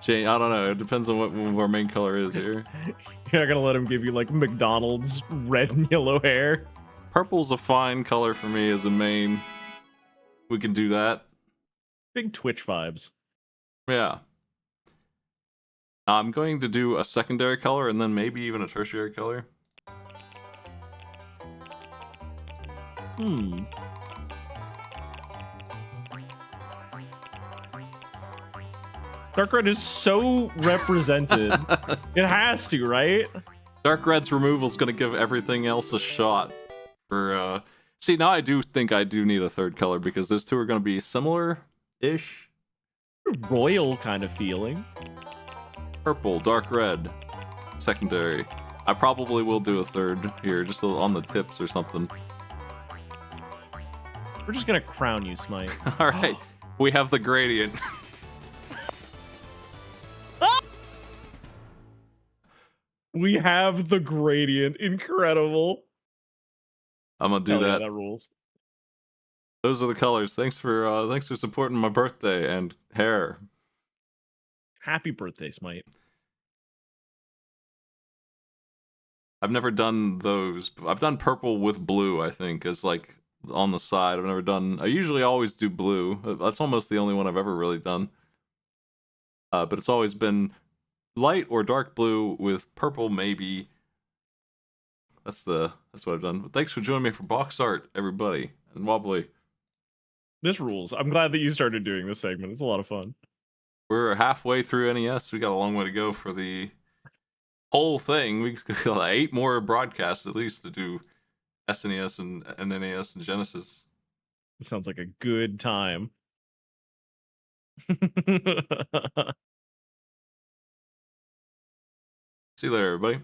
change. I don't know. It depends on what our main color is here. You're not gonna let him give you like McDonald's red and yellow hair. Purple's a fine color for me as a main. We can do that. Big Twitch vibes. Yeah. I'm going to do a secondary color and then maybe even a tertiary color. Dark red is so represented. It has to, right? Dark red's removal is going to give everything else a shot. For see, now I do think I do need a third color because those two are going to be similar-ish. Royal kind of feeling. Purple, dark red, secondary. I probably will do a third here, just on the tips or something. We're just gonna crown you, Smite. All right, we have the gradient. We have the gradient. Incredible. I'm gonna do Hell that. Yeah, that rules. Those are the colors. Thanks for supporting my birthday and hair. Happy birthday, Smite. I've never done those. I've done purple with blue, I think, as like on the side. I've never done. I usually always do blue. That's almost the only one I've ever really done. But it's always been light or dark blue with purple, maybe. That's what I've done. But thanks for joining me for box art, everybody, and Wobbly. This rules. I'm glad that you started doing this segment. It's a lot of fun. We're halfway through NES. We got a long way to go for the whole thing. We got 8 more broadcasts at least to do SNES and NES and Genesis. It sounds like a good time. See you later, everybody.